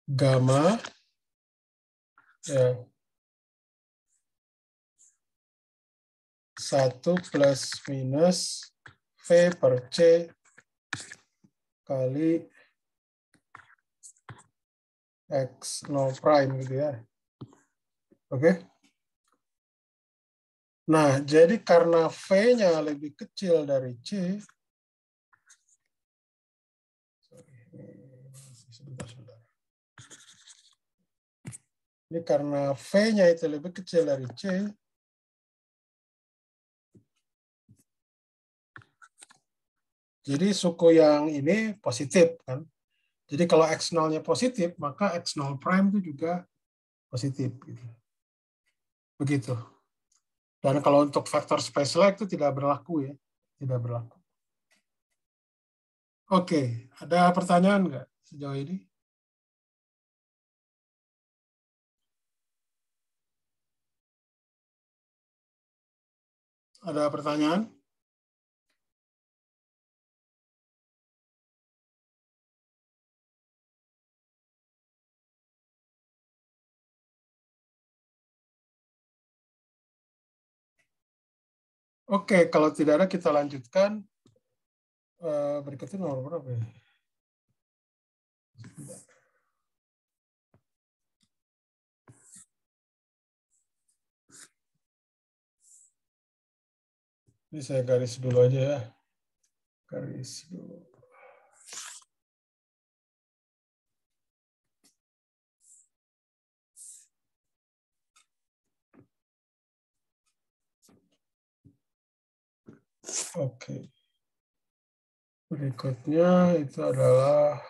gamma ya, 1 plus minus V per C kali X0 prime gitu ya. Oke. Nah, jadi karena V-nya lebih kecil dari C, ini karena V-nya itu lebih kecil dari C, jadi suku yang ini positif kan. Jadi kalau X0-nya positif, maka X0 prime itu juga positif. Gitu. Begitu. Dan kalau untuk faktor space-like itu tidak berlaku ya. Tidak berlaku. Oke, ada pertanyaan nggak sejauh ini? Ada pertanyaan? Oke, kalau tidak ada kita lanjutkan. Berikutnya nomor berapa ya? Ini saya garis dulu aja ya. Garis dulu. Oke. Berikutnya itu adalah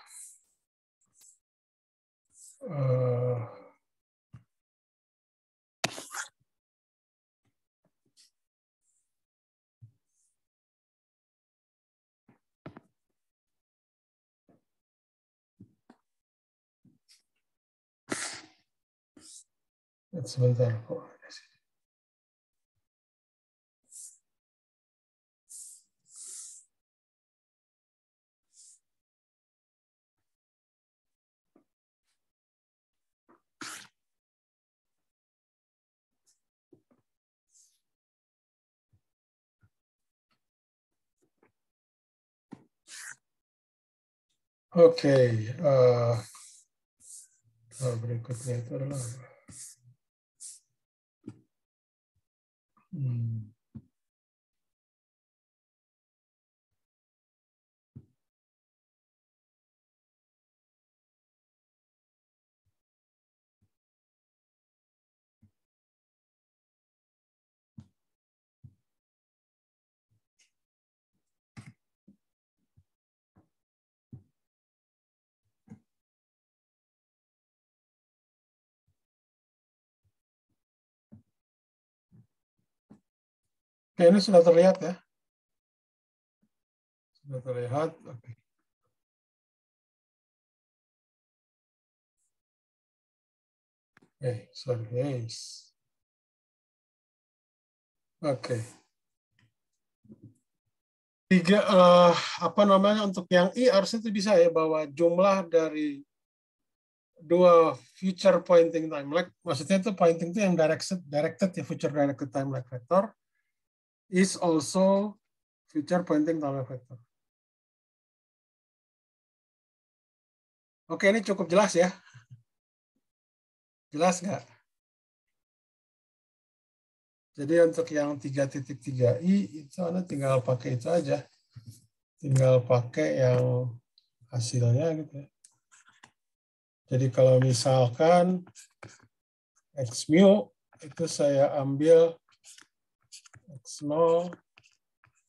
sebentar kok. Oke, berikutnya itu adalah Oke, ini sudah terlihat ya. Sudah terlihat. Oke. Sorry. Yes. Oke. Tiga, apa namanya, untuk yang I harusnya itu bisa ya, bahwa jumlah dari dua future pointing time lag, maksudnya itu pointing itu yang directed ya, future directed time lag vector is also future pointing time lag vector. Oke, ini cukup jelas ya? Jelas nggak? Jadi untuk yang 3.3i itu Anda tinggal pakai itu aja. Tinggal pakai yang hasilnya gitu ya. Jadi kalau misalkan X mu itu saya ambil X0,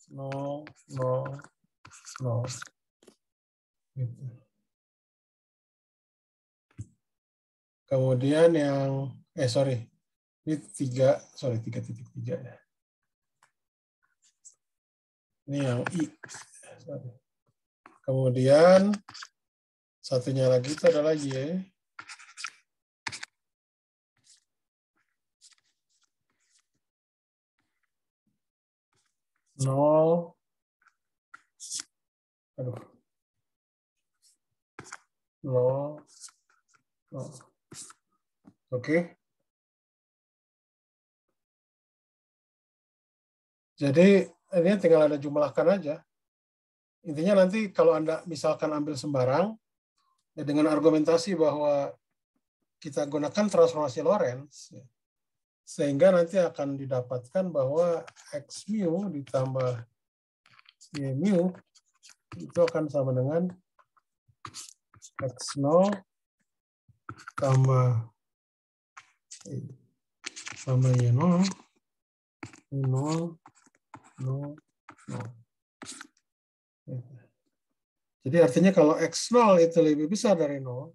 0, 0, 0. Gitu. Kemudian yang, ini 3.3 ya. Ini yang I. Sorry. Kemudian satunya lagi itu adalah Y. Nol. Aduh. Nol. Nol. Oke. Jadi ini tinggal Anda jumlahkan aja. Intinya nanti kalau Anda misalkan ambil sembarang, ya dengan argumentasi bahwa kita gunakan transformasi Lorentz, ya, sehingga nanti akan didapatkan bahwa X mu ditambah Y mu itu akan sama dengan X0 tambah Y0, 0, 0, 0. Jadi artinya kalau X0 itu lebih besar dari 0,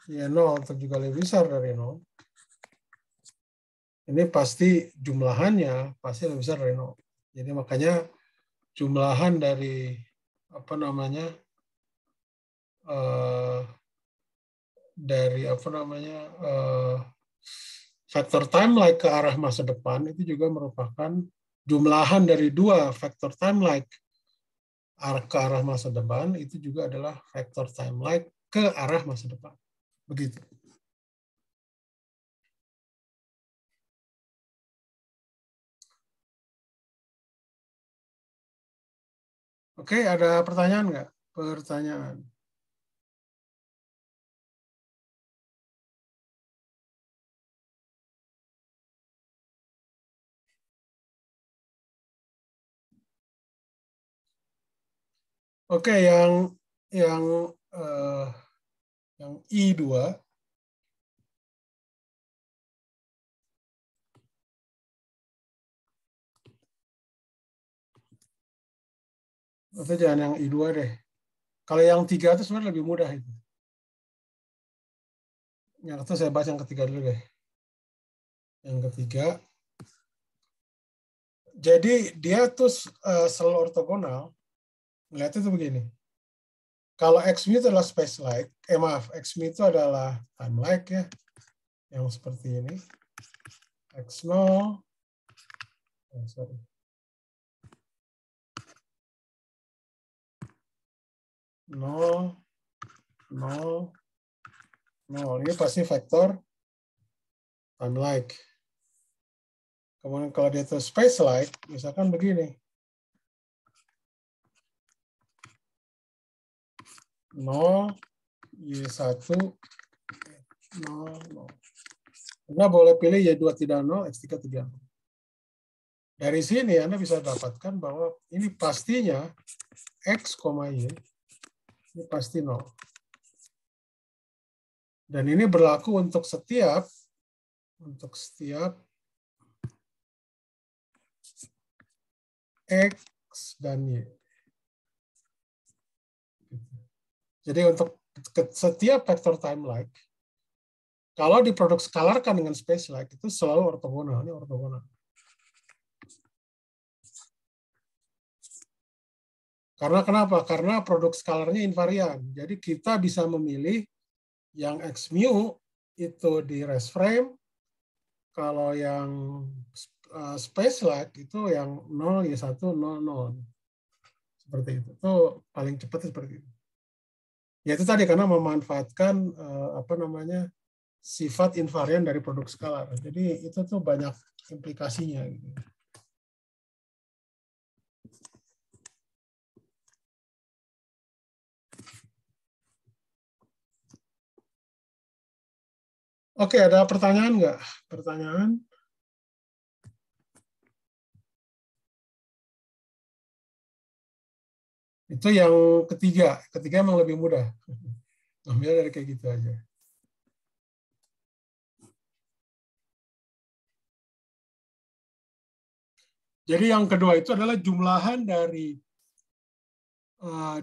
Y0 itu juga lebih besar dari 0, ini pasti jumlahannya pasti lebih besar dari 0. Jadi makanya jumlahan dari apa namanya faktor time lag ke arah masa depan itu juga merupakan jumlahan dari dua faktor time lag ke arah masa depan itu juga adalah faktor time lag ke arah masa depan. Begitu. Oke, ada pertanyaan nggak? Pertanyaan. Oke, yang I2 atau jangan yang I2 deh. Kalau yang 3 itu sebenarnya lebih mudah itu. Yang itu saya bahas yang ketiga dulu deh. Yang ketiga, jadi dia tuh selalu ortogonal. Melihatnya tuh begini. Kalau X mu itu adalah space lag, X mu itu adalah time lag ya, yang seperti ini. X0, sorry. Nol, nol, nol. Ini pasti vektor time lag. Kemudian kalau dia itu space lag, misalkan begini. 0, Y1, 0, 0. Anda boleh pilih Y2 tidak 0, X3 tidak 0. Dari sini Anda bisa dapatkan bahwa ini pastinya X, Y ini pasti 0. Dan ini berlaku untuk setiap X dan Y. Jadi untuk setiap vektor time lag, kalau diproduk skalarkan dengan space lag, itu selalu ortogonal. Ini ortogonal. Karena kenapa? Karena produk skalarnya invarian. Jadi kita bisa memilih yang X mu itu di rest frame, kalau yang space lag itu yang 0, Y1, 0, 0. Seperti itu. Itu paling cepat seperti itu. Ya itu tadi karena memanfaatkan sifat invarian dari produk skalar. Jadi itu tuh banyak implikasinya gitu. Oke, ada pertanyaan nggak? Pertanyaan? Itu yang ketiga. Ketiga emang lebih mudah. Ambil dari kayak gitu aja. Jadi yang kedua itu adalah jumlahan dari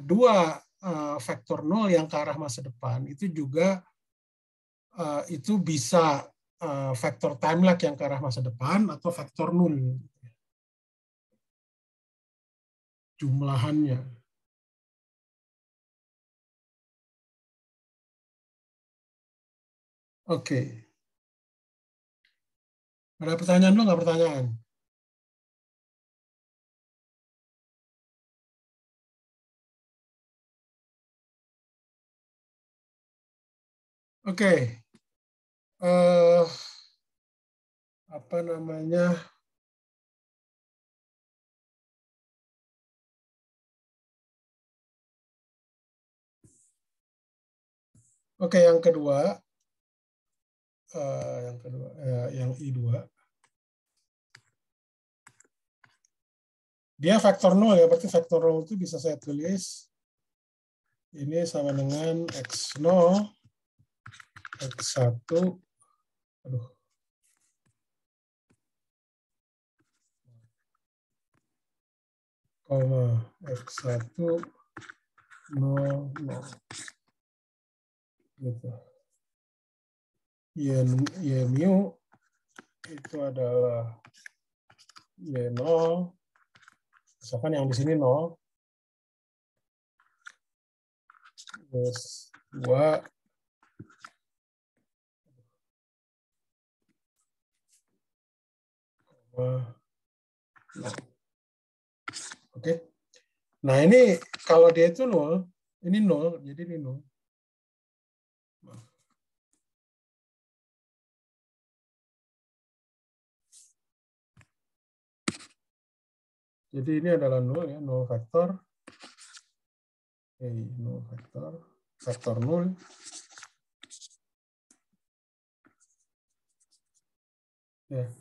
dua vektor 0 yang ke arah masa depan. Itu juga itu bisa vektor time lag yang ke arah masa depan atau vektor 0. Jumlahannya. Oke. Ada pertanyaan dulu nggak pertanyaan? Oke. Apa namanya? Oke, yang kedua. Yang I2. Dia vektor 0 ya, berarti vektor 0 itu bisa saya tulis ini sama dengan X0, X1, X1, 0, 0. Gitu. Y mu itu adalah Y0, misalkan yang di sini 0, terus 2, oke. Nah ini kalau dia itu 0, ini 0, jadi ini 0. Jadi ini adalah 0 ya, 0 vektor. Oke, 0 vektor, vektor 0. Ya.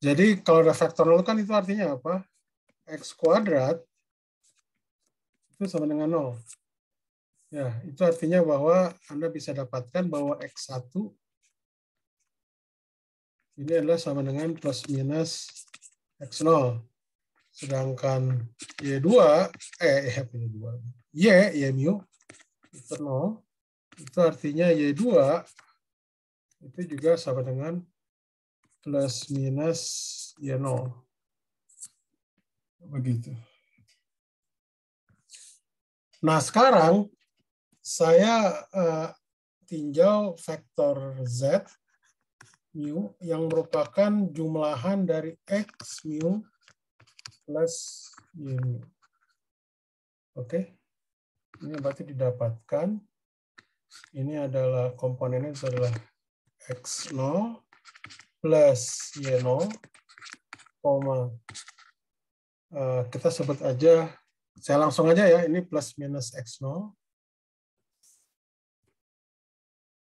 Jadi kalau ada vektor 0 kan itu artinya apa? X kuadrat itu sama dengan 0. Ya, itu artinya bahwa Anda bisa dapatkan bahwa X1 ini adalah sama dengan plus minus X0. Sedangkan Y2, Y mu, itu 0. Itu artinya Y2 itu juga sama dengan plus minus Y0. Begitu. Nah, sekarang saya tinjau vektor Z mu yang merupakan jumlahan dari X mu plus Y mu. Oke. Ini berarti didapatkan. Ini adalah komponennya adalah X0 plus Y0, kita sebut aja, saya langsung aja ya, ini plus minus X0.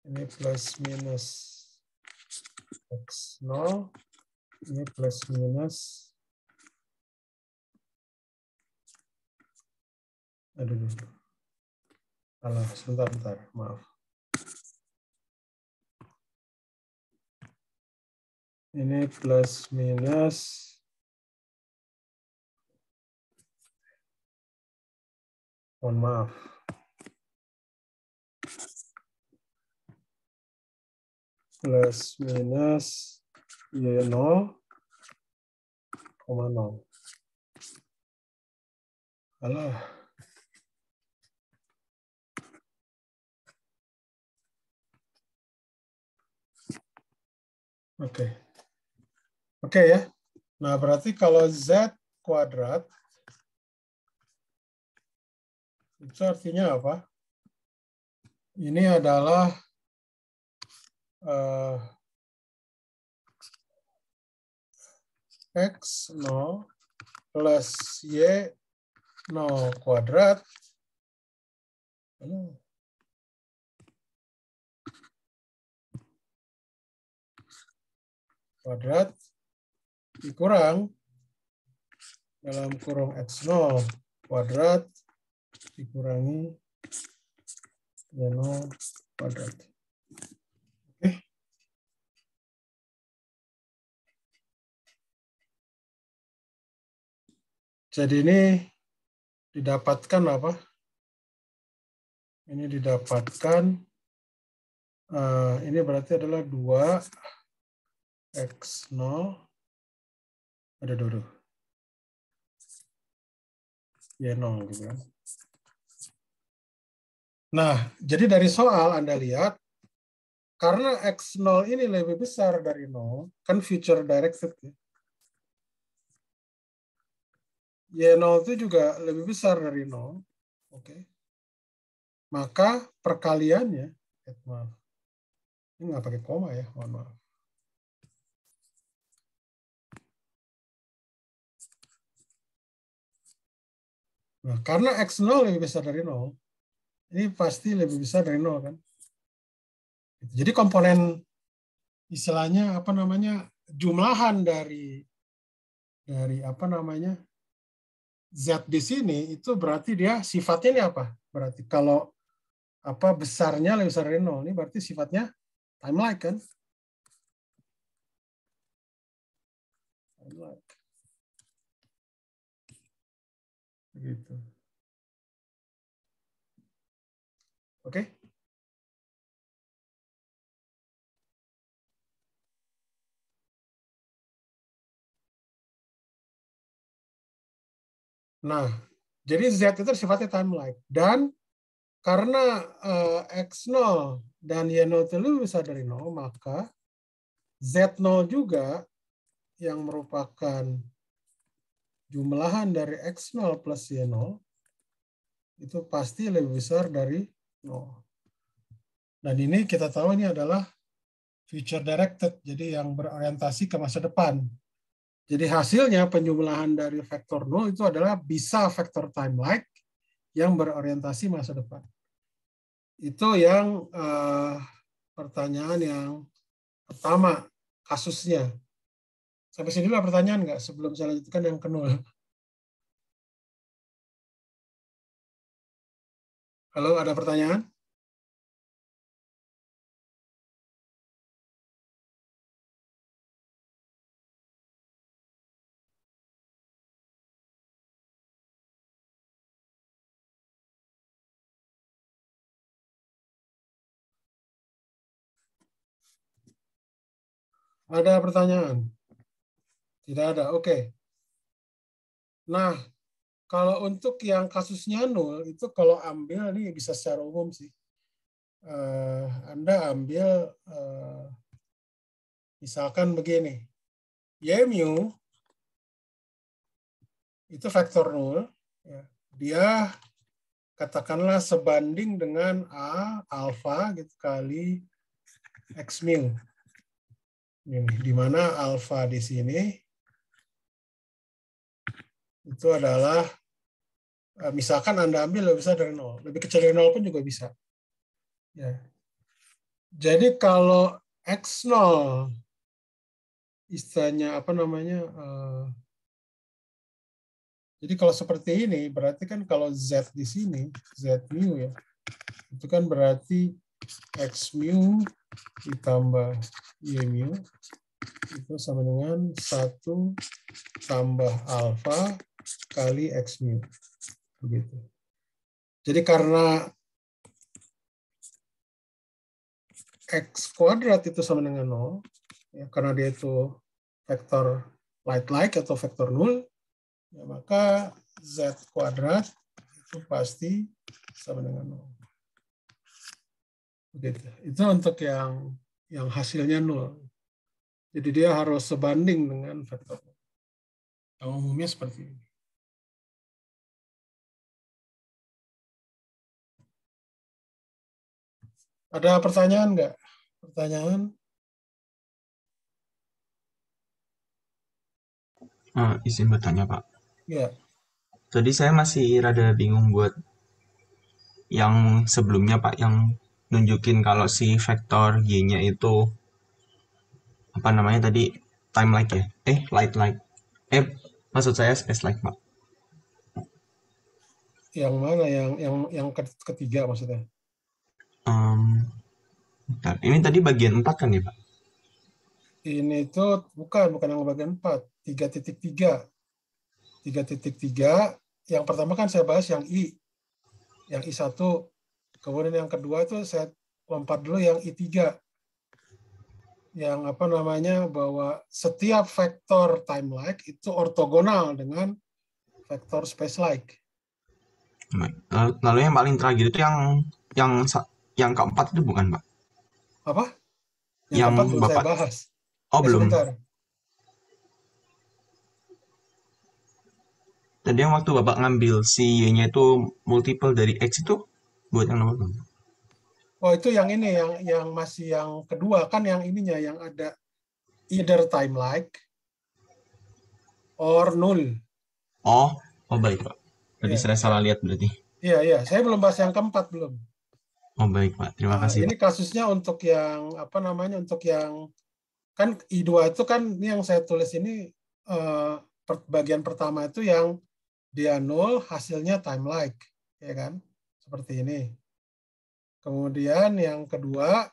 Ini plus minus X0. Ini plus minus. Aduh. Sebentar, maaf. Ini plus minus. Mohon maaf. Plus minus Y0, 0. Alah. Oke ya. Nah, berarti kalau Z kuadrat, itu artinya apa? Ini adalah X0 plus Y0 kuadrat dikurang dalam kurung X0 kuadrat dikurangi Y0 kuadrat. Oke. Jadi ini didapatkan apa? Ini didapatkan, ini berarti adalah 2 X0, ada dulu, Y0 gitu kan. Nah, jadi dari soal Anda lihat, karena X0 ini lebih besar dari 0, kan future directed ya. Y0 itu juga lebih besar dari 0. Oke. Maka perkaliannya, maaf. Ini nggak pakai koma ya, mohon maaf. Nah, karena X0 lebih besar dari 0, ini pasti lebih besar dari 0 kan. Jadi komponen istilahnya apa namanya, jumlahan dari apa namanya, Z di sini itu berarti dia sifatnya ini apa? Berarti kalau apa besarnya lebih besar dari 0, ini berarti sifatnya time-like kan? Time-like. Begitu. Oke? Nah, jadi Z itu sifatnya time-like. Dan karena X0 dan Y0 itu lebih besar dari 0, maka Z0 juga yang merupakan jumlahan dari X0 plus Y0 itu pasti lebih besar dari 0. Dan ini kita tahu ini adalah future directed, jadi yang berorientasi ke masa depan. Jadi hasilnya penjumlahan dari vektor 0 itu adalah bisa vektor time-like yang berorientasi masa depan. Itu yang pertanyaan yang pertama, kasusnya. Sampai sini lah pertanyaan nggak sebelum saya lanjutkan yang ke 0? Halo, ada pertanyaan? Ada pertanyaan? Tidak ada, oke. Nah, kalau untuk yang kasusnya 0, itu kalau ambil, ini bisa secara umum sih. Anda ambil, misalkan begini. Y mu itu vektor 0. Ya. Dia katakanlah sebanding dengan A, alfa gitu kali X mu. Ini, di mana alfa di sini itu adalah, misalkan Anda ambil lebih besar dari 0. Lebih kecil dari 0 pun juga bisa. Ya. Jadi kalau X0 istilahnya apa namanya, jadi kalau seperti ini berarti kan kalau Z di sini, Z mu ya, itu kan berarti X mu ditambah Y mu itu sama dengan 1 tambah alfa kali X mu. Begitu. Jadi karena X kuadrat itu sama dengan 0, ya, karena dia itu vektor like atau vektor 0, ya, maka Z kuadrat itu pasti sama dengan 0. Begitu. Itu untuk yang hasilnya 0. Jadi dia harus sebanding dengan vektor. Yang umumnya seperti ini. Ada pertanyaan nggak? Pertanyaan? Izin bertanya, Pak. Ya. Tadi saya masih rada bingung buat yang sebelumnya, Pak, yang nunjukin kalau si vektor Y-nya itu apa namanya tadi, time like ya? Light like. Maksud saya space like, Pak. Yang mana? Yang ketiga maksudnya? Bentar. Ini tadi bagian 4 kan ya, Pak? Ini tuh bukan yang bagian 4. 3.3. 3.3. Yang pertama kan saya bahas yang I. Yang I1. Kemudian yang kedua itu saya lompat dulu yang I3. Yang apa namanya, bahwa setiap vektor time like itu ortogonal dengan vektor space like. Lalu yang paling terakhir itu yang yang keempat itu bukan, Pak? Apa? Yang Yang keempat belum saya Bapak. bahas. Oh, belum. Sebentar. Tadi yang waktu Bapak ngambil si Y-nya itu multiple dari X itu buat yang nomor berapa? Oh, itu yang ini, yang masih yang kedua kan, yang ininya yang ada either time like or null. Oh, baik, Pak. Tadi Iya, saya salah lihat berarti. iya. Saya belum bahas yang keempat belum. Oh, baik, Pak. Terima kasih, Ini Pak. kasusnya untuk yang apa namanya, untuk yang kan I2 itu kan, ini yang saya tulis ini bagian pertama itu yang dia null, hasilnya time like, ya kan? Seperti ini. Kemudian yang kedua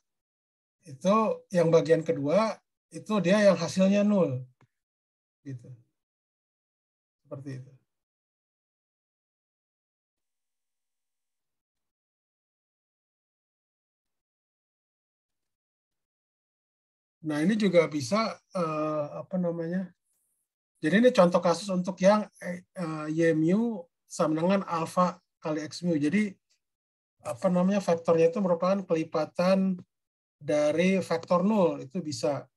itu, yang bagian kedua itu dia yang hasilnya null, gitu. Seperti itu. Nah, ini juga bisa apa namanya? Jadi ini contoh kasus untuk yang Y mu sama dengan alfa kali X mu. Jadi apa namanya, faktornya itu merupakan kelipatan dari vektor nol, itu bisa.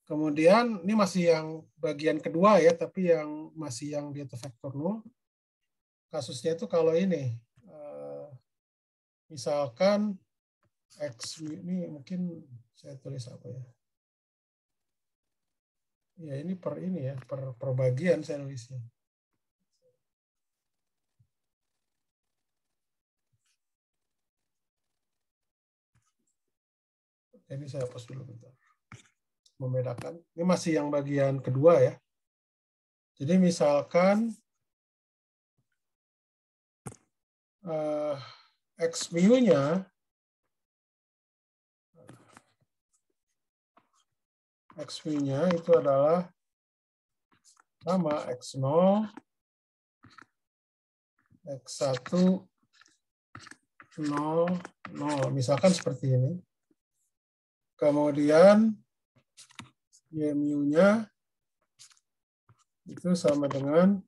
Kemudian ini masih yang bagian kedua ya, tapi yang masih yang dia itu vektor nol. Kasusnya itu kalau ini misalkan X ini, mungkin saya tulis apa ya? Ya ini per ini ya, per bagian saya nulisnya. Ini saya hapus dulu bentar. Membedakan. Ini masih yang bagian kedua ya. Jadi misalkan X mu-nya itu adalah sama X0, X1, 0, 0. Misalkan seperti ini. Kemudian Y mu-nya itu sama dengan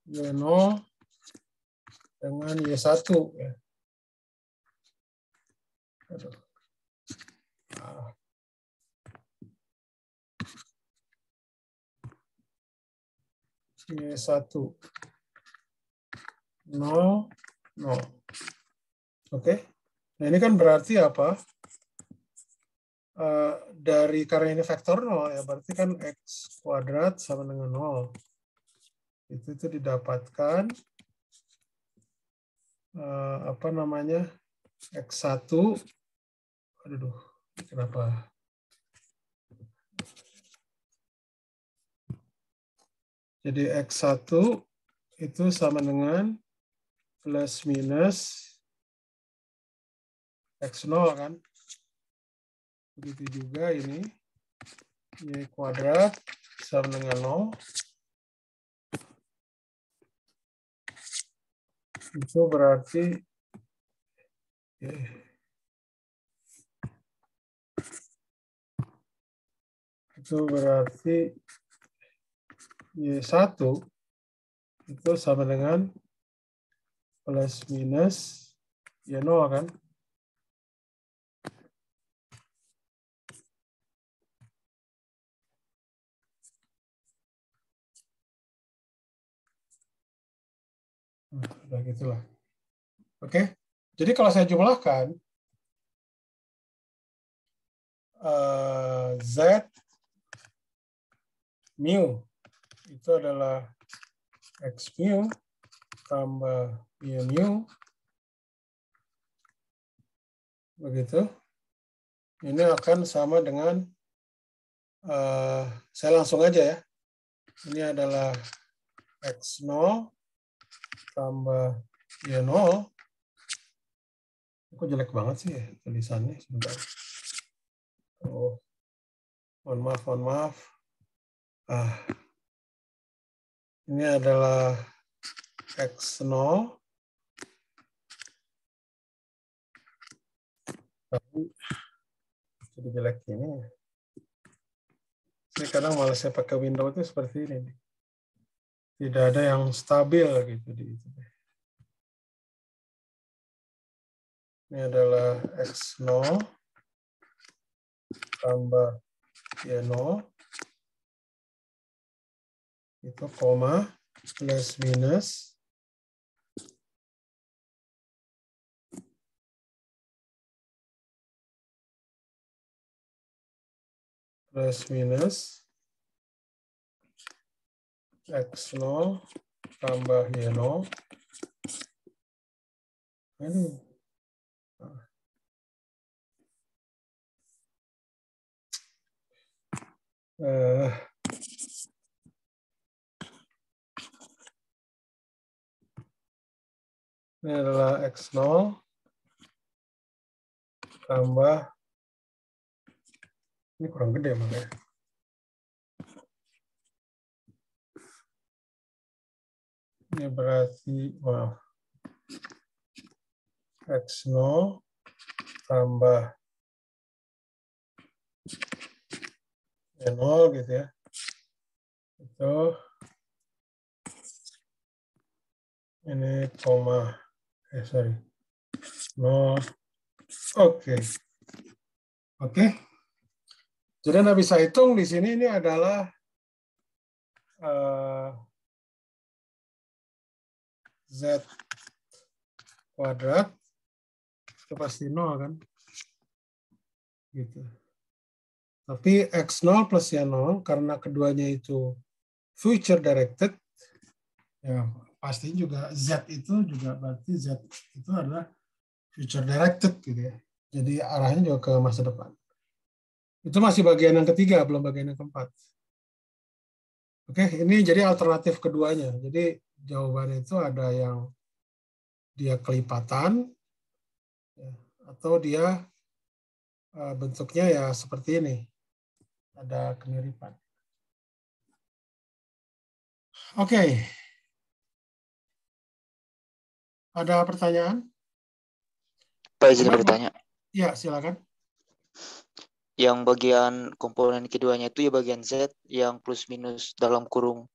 Y0 dengan Y1. Ya. Y1 0, 0. Oke. Nah, ini kan berarti apa? Dari karena ini vektor 0 ya, berarti kan X kuadrat sama dengan 0. Itu didapatkan apa namanya, X1, aduh, kenapa? Jadi X1 itu sama dengan plus minus X0 kan. Begitu juga ini, Y kuadrat sama dengan 0. Itu berarti Y1 itu sama dengan plus minus Y0 kan. Nah, gitulah. Oke. Jadi kalau saya jumlahkan Z mu itu adalah X mu tambah Y mu, begitu. Ini akan sama dengan, saya langsung aja ya. Ini adalah X0 tambah Y0. Kok jelek banget sih ya tulisannya sebentar. Oh, mohon maaf. Ini adalah X0 jadi jelek ini. Saya kadang malas saya pakai Windows itu seperti ini. Tidak ada yang stabil gitu di itu. Ini adalah X0 tambah Y0 itu koma plus minus X0 tambah Y0. Ini ini adalah X0 tambah, ini kurang gede makanya. Ini berarti, maaf, X0 tambah Y0 gitu ya. Itu ini koma, sorry, 0. Oke. Jadi Anda bisa hitung di sini ini adalah Z kuadrat, itu pasti 0 kan? Gitu. Tapi X0 plus Y0, karena keduanya itu future directed, ya pasti juga Z itu juga berarti Z itu adalah future directed gitu ya. Jadi arahnya juga ke masa depan. Itu masih bagian yang ketiga, belum bagian yang keempat. Oke, ini jadi alternatif keduanya. Jadi jawabannya itu ada yang dia kelipatan, atau dia bentuknya ya seperti ini. Ada kemiripan. Oke. Ada pertanyaan? Pak izin bertanya. Ya, silakan. Yang bagian komponen keduanya itu ya bagian Z yang plus minus dalam kurung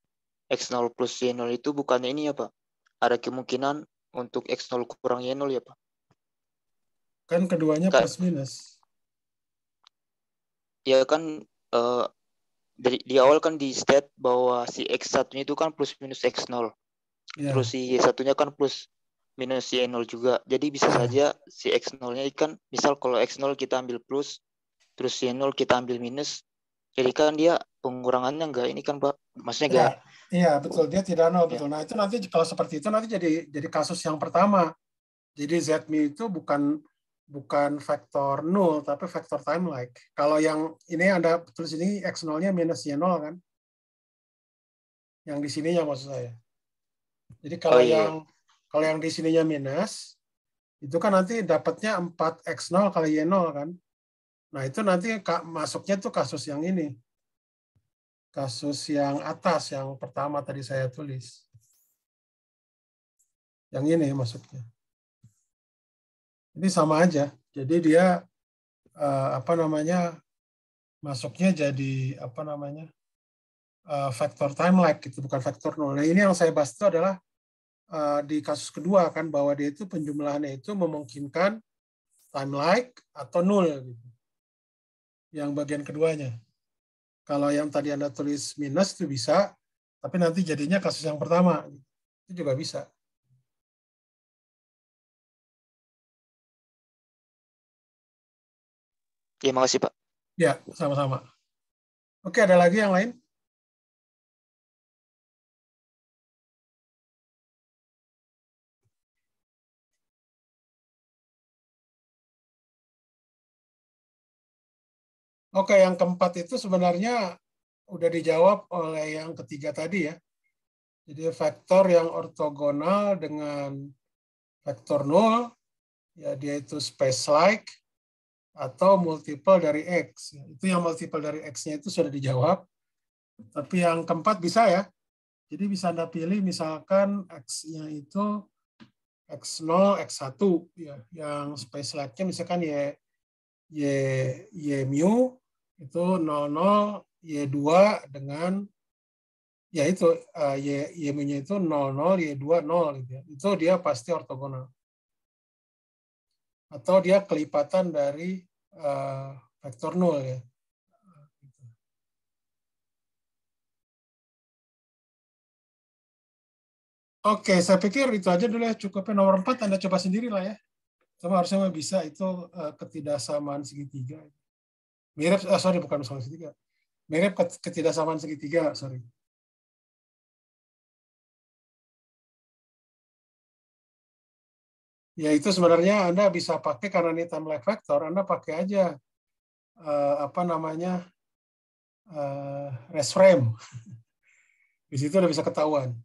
X0 plus Y0 itu bukannya ini ya Pak? Ada kemungkinan untuk X0 kurang Y0 ya Pak? Kan keduanya plus minus. Ya kan di awal kan di state bahwa si X1-nya itu kan plus minus X0. Ya. Terus si Y1-nya kan plus minus Y0 juga. Jadi bisa saja si X0-nya kan, misal kalau X0 kita ambil plus, terus Y0 kita ambil minus, jadi kan dia pengurangannya enggak ini kan Pak, maksudnya enggak? Iya betul, dia tidak nol betul. Nah itu nanti kalau seperti itu nanti jadi kasus yang pertama. Jadi Z mu itu bukan faktor 0 tapi faktor time lag. Kalau yang ini Anda tulis ini X0-nya minus Y0 kan? Yang di sininya maksud saya. Jadi kalau yang di sininya minus itu kan nanti dapatnya 4X0 kali Y0 kan? Nah, itu nanti masuknya tuh kasus yang ini. Kasus yang atas, yang pertama tadi saya tulis. Yang ini masuknya. Ini sama aja. Jadi dia masuknya jadi faktor time lag gitu, bukan faktor 0. Nah, ini yang saya bahas itu adalah di kasus kedua kan, bahwa dia itu penjumlahannya itu memungkinkan time lag atau 0 gitu. Yang bagian keduanya. Kalau yang tadi Anda tulis minus itu bisa, tapi nanti jadinya kasus yang pertama. Itu juga bisa. Ya, makasih Pak. Ya, sama-sama. Oke, ada lagi yang lain? Oke, yang keempat itu sebenarnya udah dijawab oleh yang ketiga tadi ya. Jadi vektor yang ortogonal dengan vektor 0, ya dia itu space-like atau multiple dari X. Itu yang multiple dari X-nya itu sudah dijawab. Tapi yang keempat bisa ya. Jadi bisa Anda pilih misalkan X-nya itu X0, X1. Ya. Yang space-like-nya misalkan Y mu itu 00, Y2 dengan ya itu Y mu-nya itu 00, Y2 0 gitu ya. Itu dia pasti ortogonal. Atau dia kelipatan dari vektor 0 ya. Oke, saya pikir itu aja dulu ya, cukupnya nomor 4 Anda coba sendiri lah ya. Sama harusnya bisa itu ketidaksamaan segitiga. Mirip, sorry bukan sama segitiga. Mirip ketidaksamaan segitiga, sorry. Ya itu sebenarnya Anda bisa pakai karena ini time-like vector, Anda pakai aja apa namanya rest frame. Di situ udah bisa ketahuan.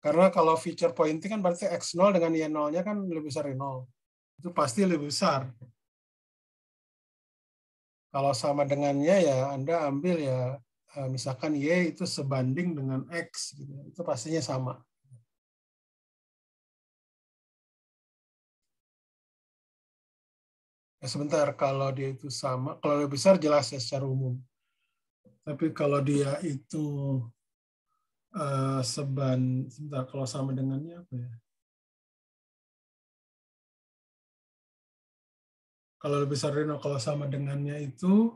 Karena kalau feature pointing kan berarti X0 dengan Y0-nya kan lebih besar dari 0. Itu pasti lebih besar. Kalau sama dengannya ya Anda ambil ya misalkan Y itu sebanding dengan X. Gitu. Itu pastinya sama. Ya, sebentar, kalau dia itu sama, kalau lebih besar jelas ya secara umum. Tapi kalau dia itu sebentar, kalau sama dengannya apa ya? Kalau lebih besar dari 0, kalau sama dengannya itu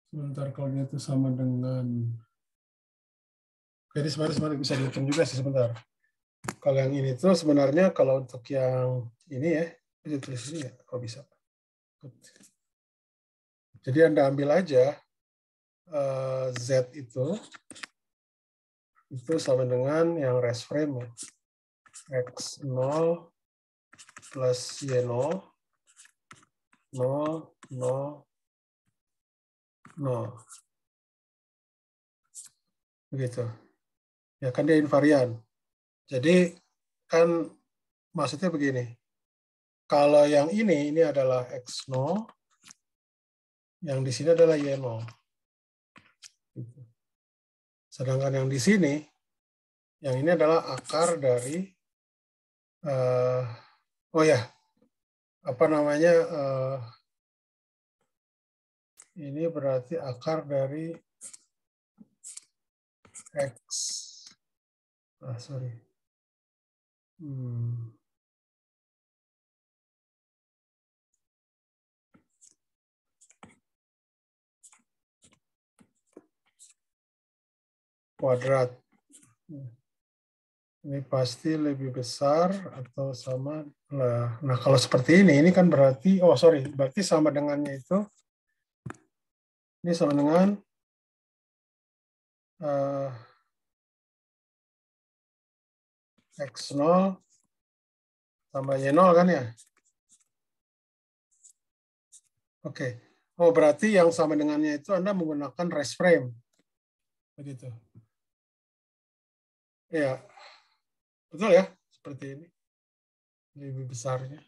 sebentar, kalau dia itu sama dengan, jadi sebenarnya bisa dihitung juga sih sebentar. Kalau yang ini tuh sebenarnya kalau untuk yang ini ya, bisa tulis ini ya, kalau bisa. Jadi Anda ambil aja Z itu sama dengan yang rest frame ya. X0 plus Y0, 0, 0, 0. Begitu. Ya kan dia invarian. Jadi kan maksudnya begini. Kalau yang ini adalah X0, yang di sini adalah Y0. Sedangkan yang di sini, yang ini adalah akar dari, oh ya, apa namanya, ini berarti akar dari X, sorry. Kuadrat. Ini pasti lebih besar atau sama. Nah, kalau seperti ini kan berarti, oh sorry, berarti sama dengannya itu, ini sama dengan X0 tambah Y0 kan ya? Oke. Oh, berarti yang sama dengannya itu Anda menggunakan rest frame. Begitu. Ya, betul ya? Seperti ini. Lebih besarnya.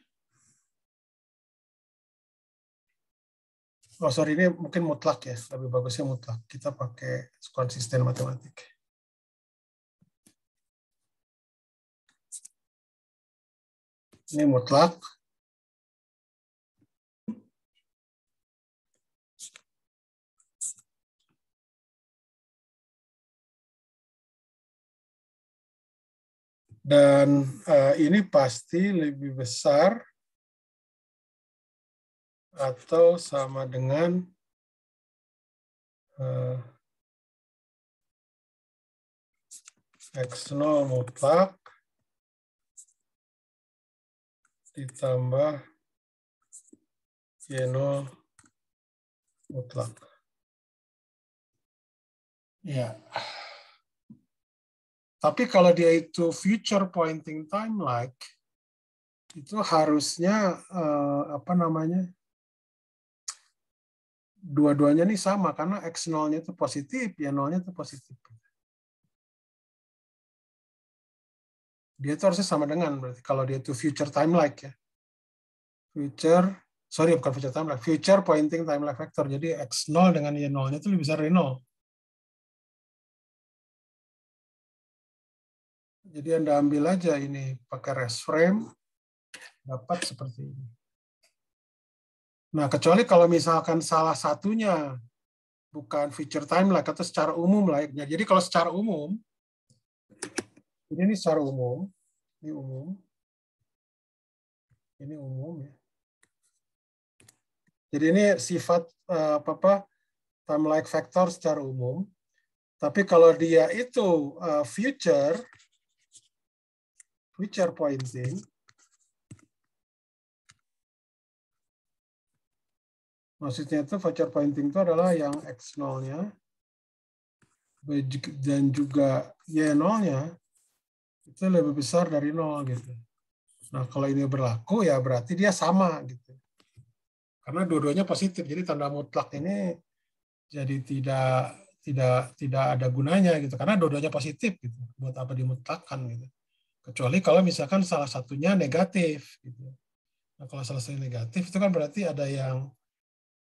Oh, sorry, ini mungkin mutlak ya. Lebih bagusnya mutlak. Kita pakai konsisten matematik. Ini mutlak. Dan ini pasti lebih besar atau sama dengan X0 mutlak ditambah Y0 mutlak. Ya. Tapi kalau dia itu future pointing time like, itu harusnya apa namanya? Dua-duanya nih sama karena X0-nya itu positif, Y0-nya itu positif. Dia itu harusnya sama dengan berarti kalau dia itu future time like ya. Bukan future time like, future pointing time like vector. Jadi X0 dengan Y0-nya itu lebih besar dari 0. Jadi Anda ambil aja ini pakai rest frame, dapat seperti ini. Nah, kecuali kalau misalkan salah satunya bukan feature time like atau secara umum like-nya. Jadi kalau secara umum, ini secara umum, ini umum ya. Jadi ini sifat time like vector secara umum. Tapi kalau dia itu future pointing, maksudnya itu future pointing itu adalah yang X0-nya dan juga Y0-nya itu lebih besar dari 0 gitu. Nah, kalau ini berlaku ya berarti dia sama gitu. Karena dua-duanya positif. Jadi tanda mutlak ini jadi tidak ada gunanya gitu. Karena dua-duanya positif gitu. Buat apa dimutlakkan gitu. Kecuali kalau misalkan salah satunya negatif gitu. Nah, kalau salah satunya negatif itu kan berarti ada yang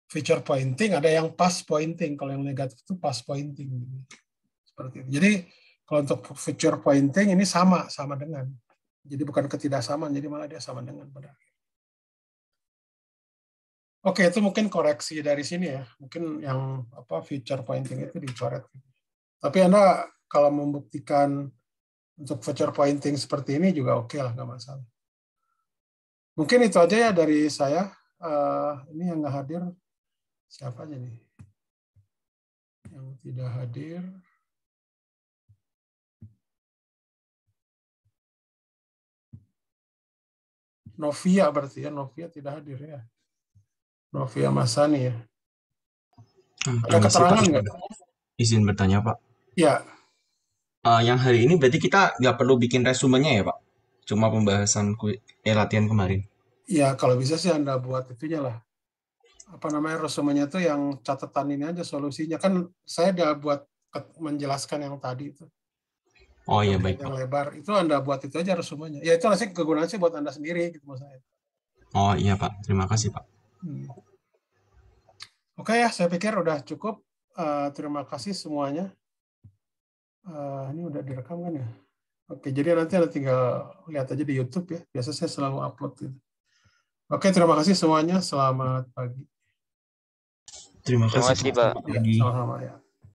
feature pointing, ada yang pass pointing. Kalau yang negatif itu pass pointing gitu. Seperti itu. Jadi kalau untuk feature pointing ini sama dengan. Jadi bukan ketidaksamaan, jadi malah dia sama dengan pada akhirnya. Oke, itu mungkin koreksi dari sini ya. Mungkin yang feature pointing itu dicoret. Tapi Anda kalau membuktikan untuk feature pointing seperti ini juga oke lah, nggak masalah. Mungkin itu aja ya dari saya. Ini yang nggak hadir, siapa aja nih? Yang tidak hadir. Novia berarti ya, Novia tidak hadir ya. Novia Masani ya. Ada keterangan nggak? Izin bertanya Pak. Ya. Yang hari ini berarti kita nggak perlu bikin resumenya ya Pak? Cuma pembahasan latihan kemarin. Ya kalau bisa sih Anda buat itunya lah. Resumenya itu yang catatan ini aja solusinya. Kan saya udah buat menjelaskan yang tadi itu. Oh iya baik yang Pak. lebar itu Anda buat itu aja resumenya. Ya itu nanti kegunaan sih buat Anda sendiri gitu maksud saya. Oh iya Pak, terima kasih Pak. Oke ya, saya pikir udah cukup. Terima kasih semuanya. Ini udah direkam kan ya? Oke, jadi nanti Anda tinggal lihat aja di YouTube ya. Biasa saya selalu upload gitu. Oke, terima kasih semuanya. Selamat pagi. Terima kasih Pak. Ya, sama-sama ya.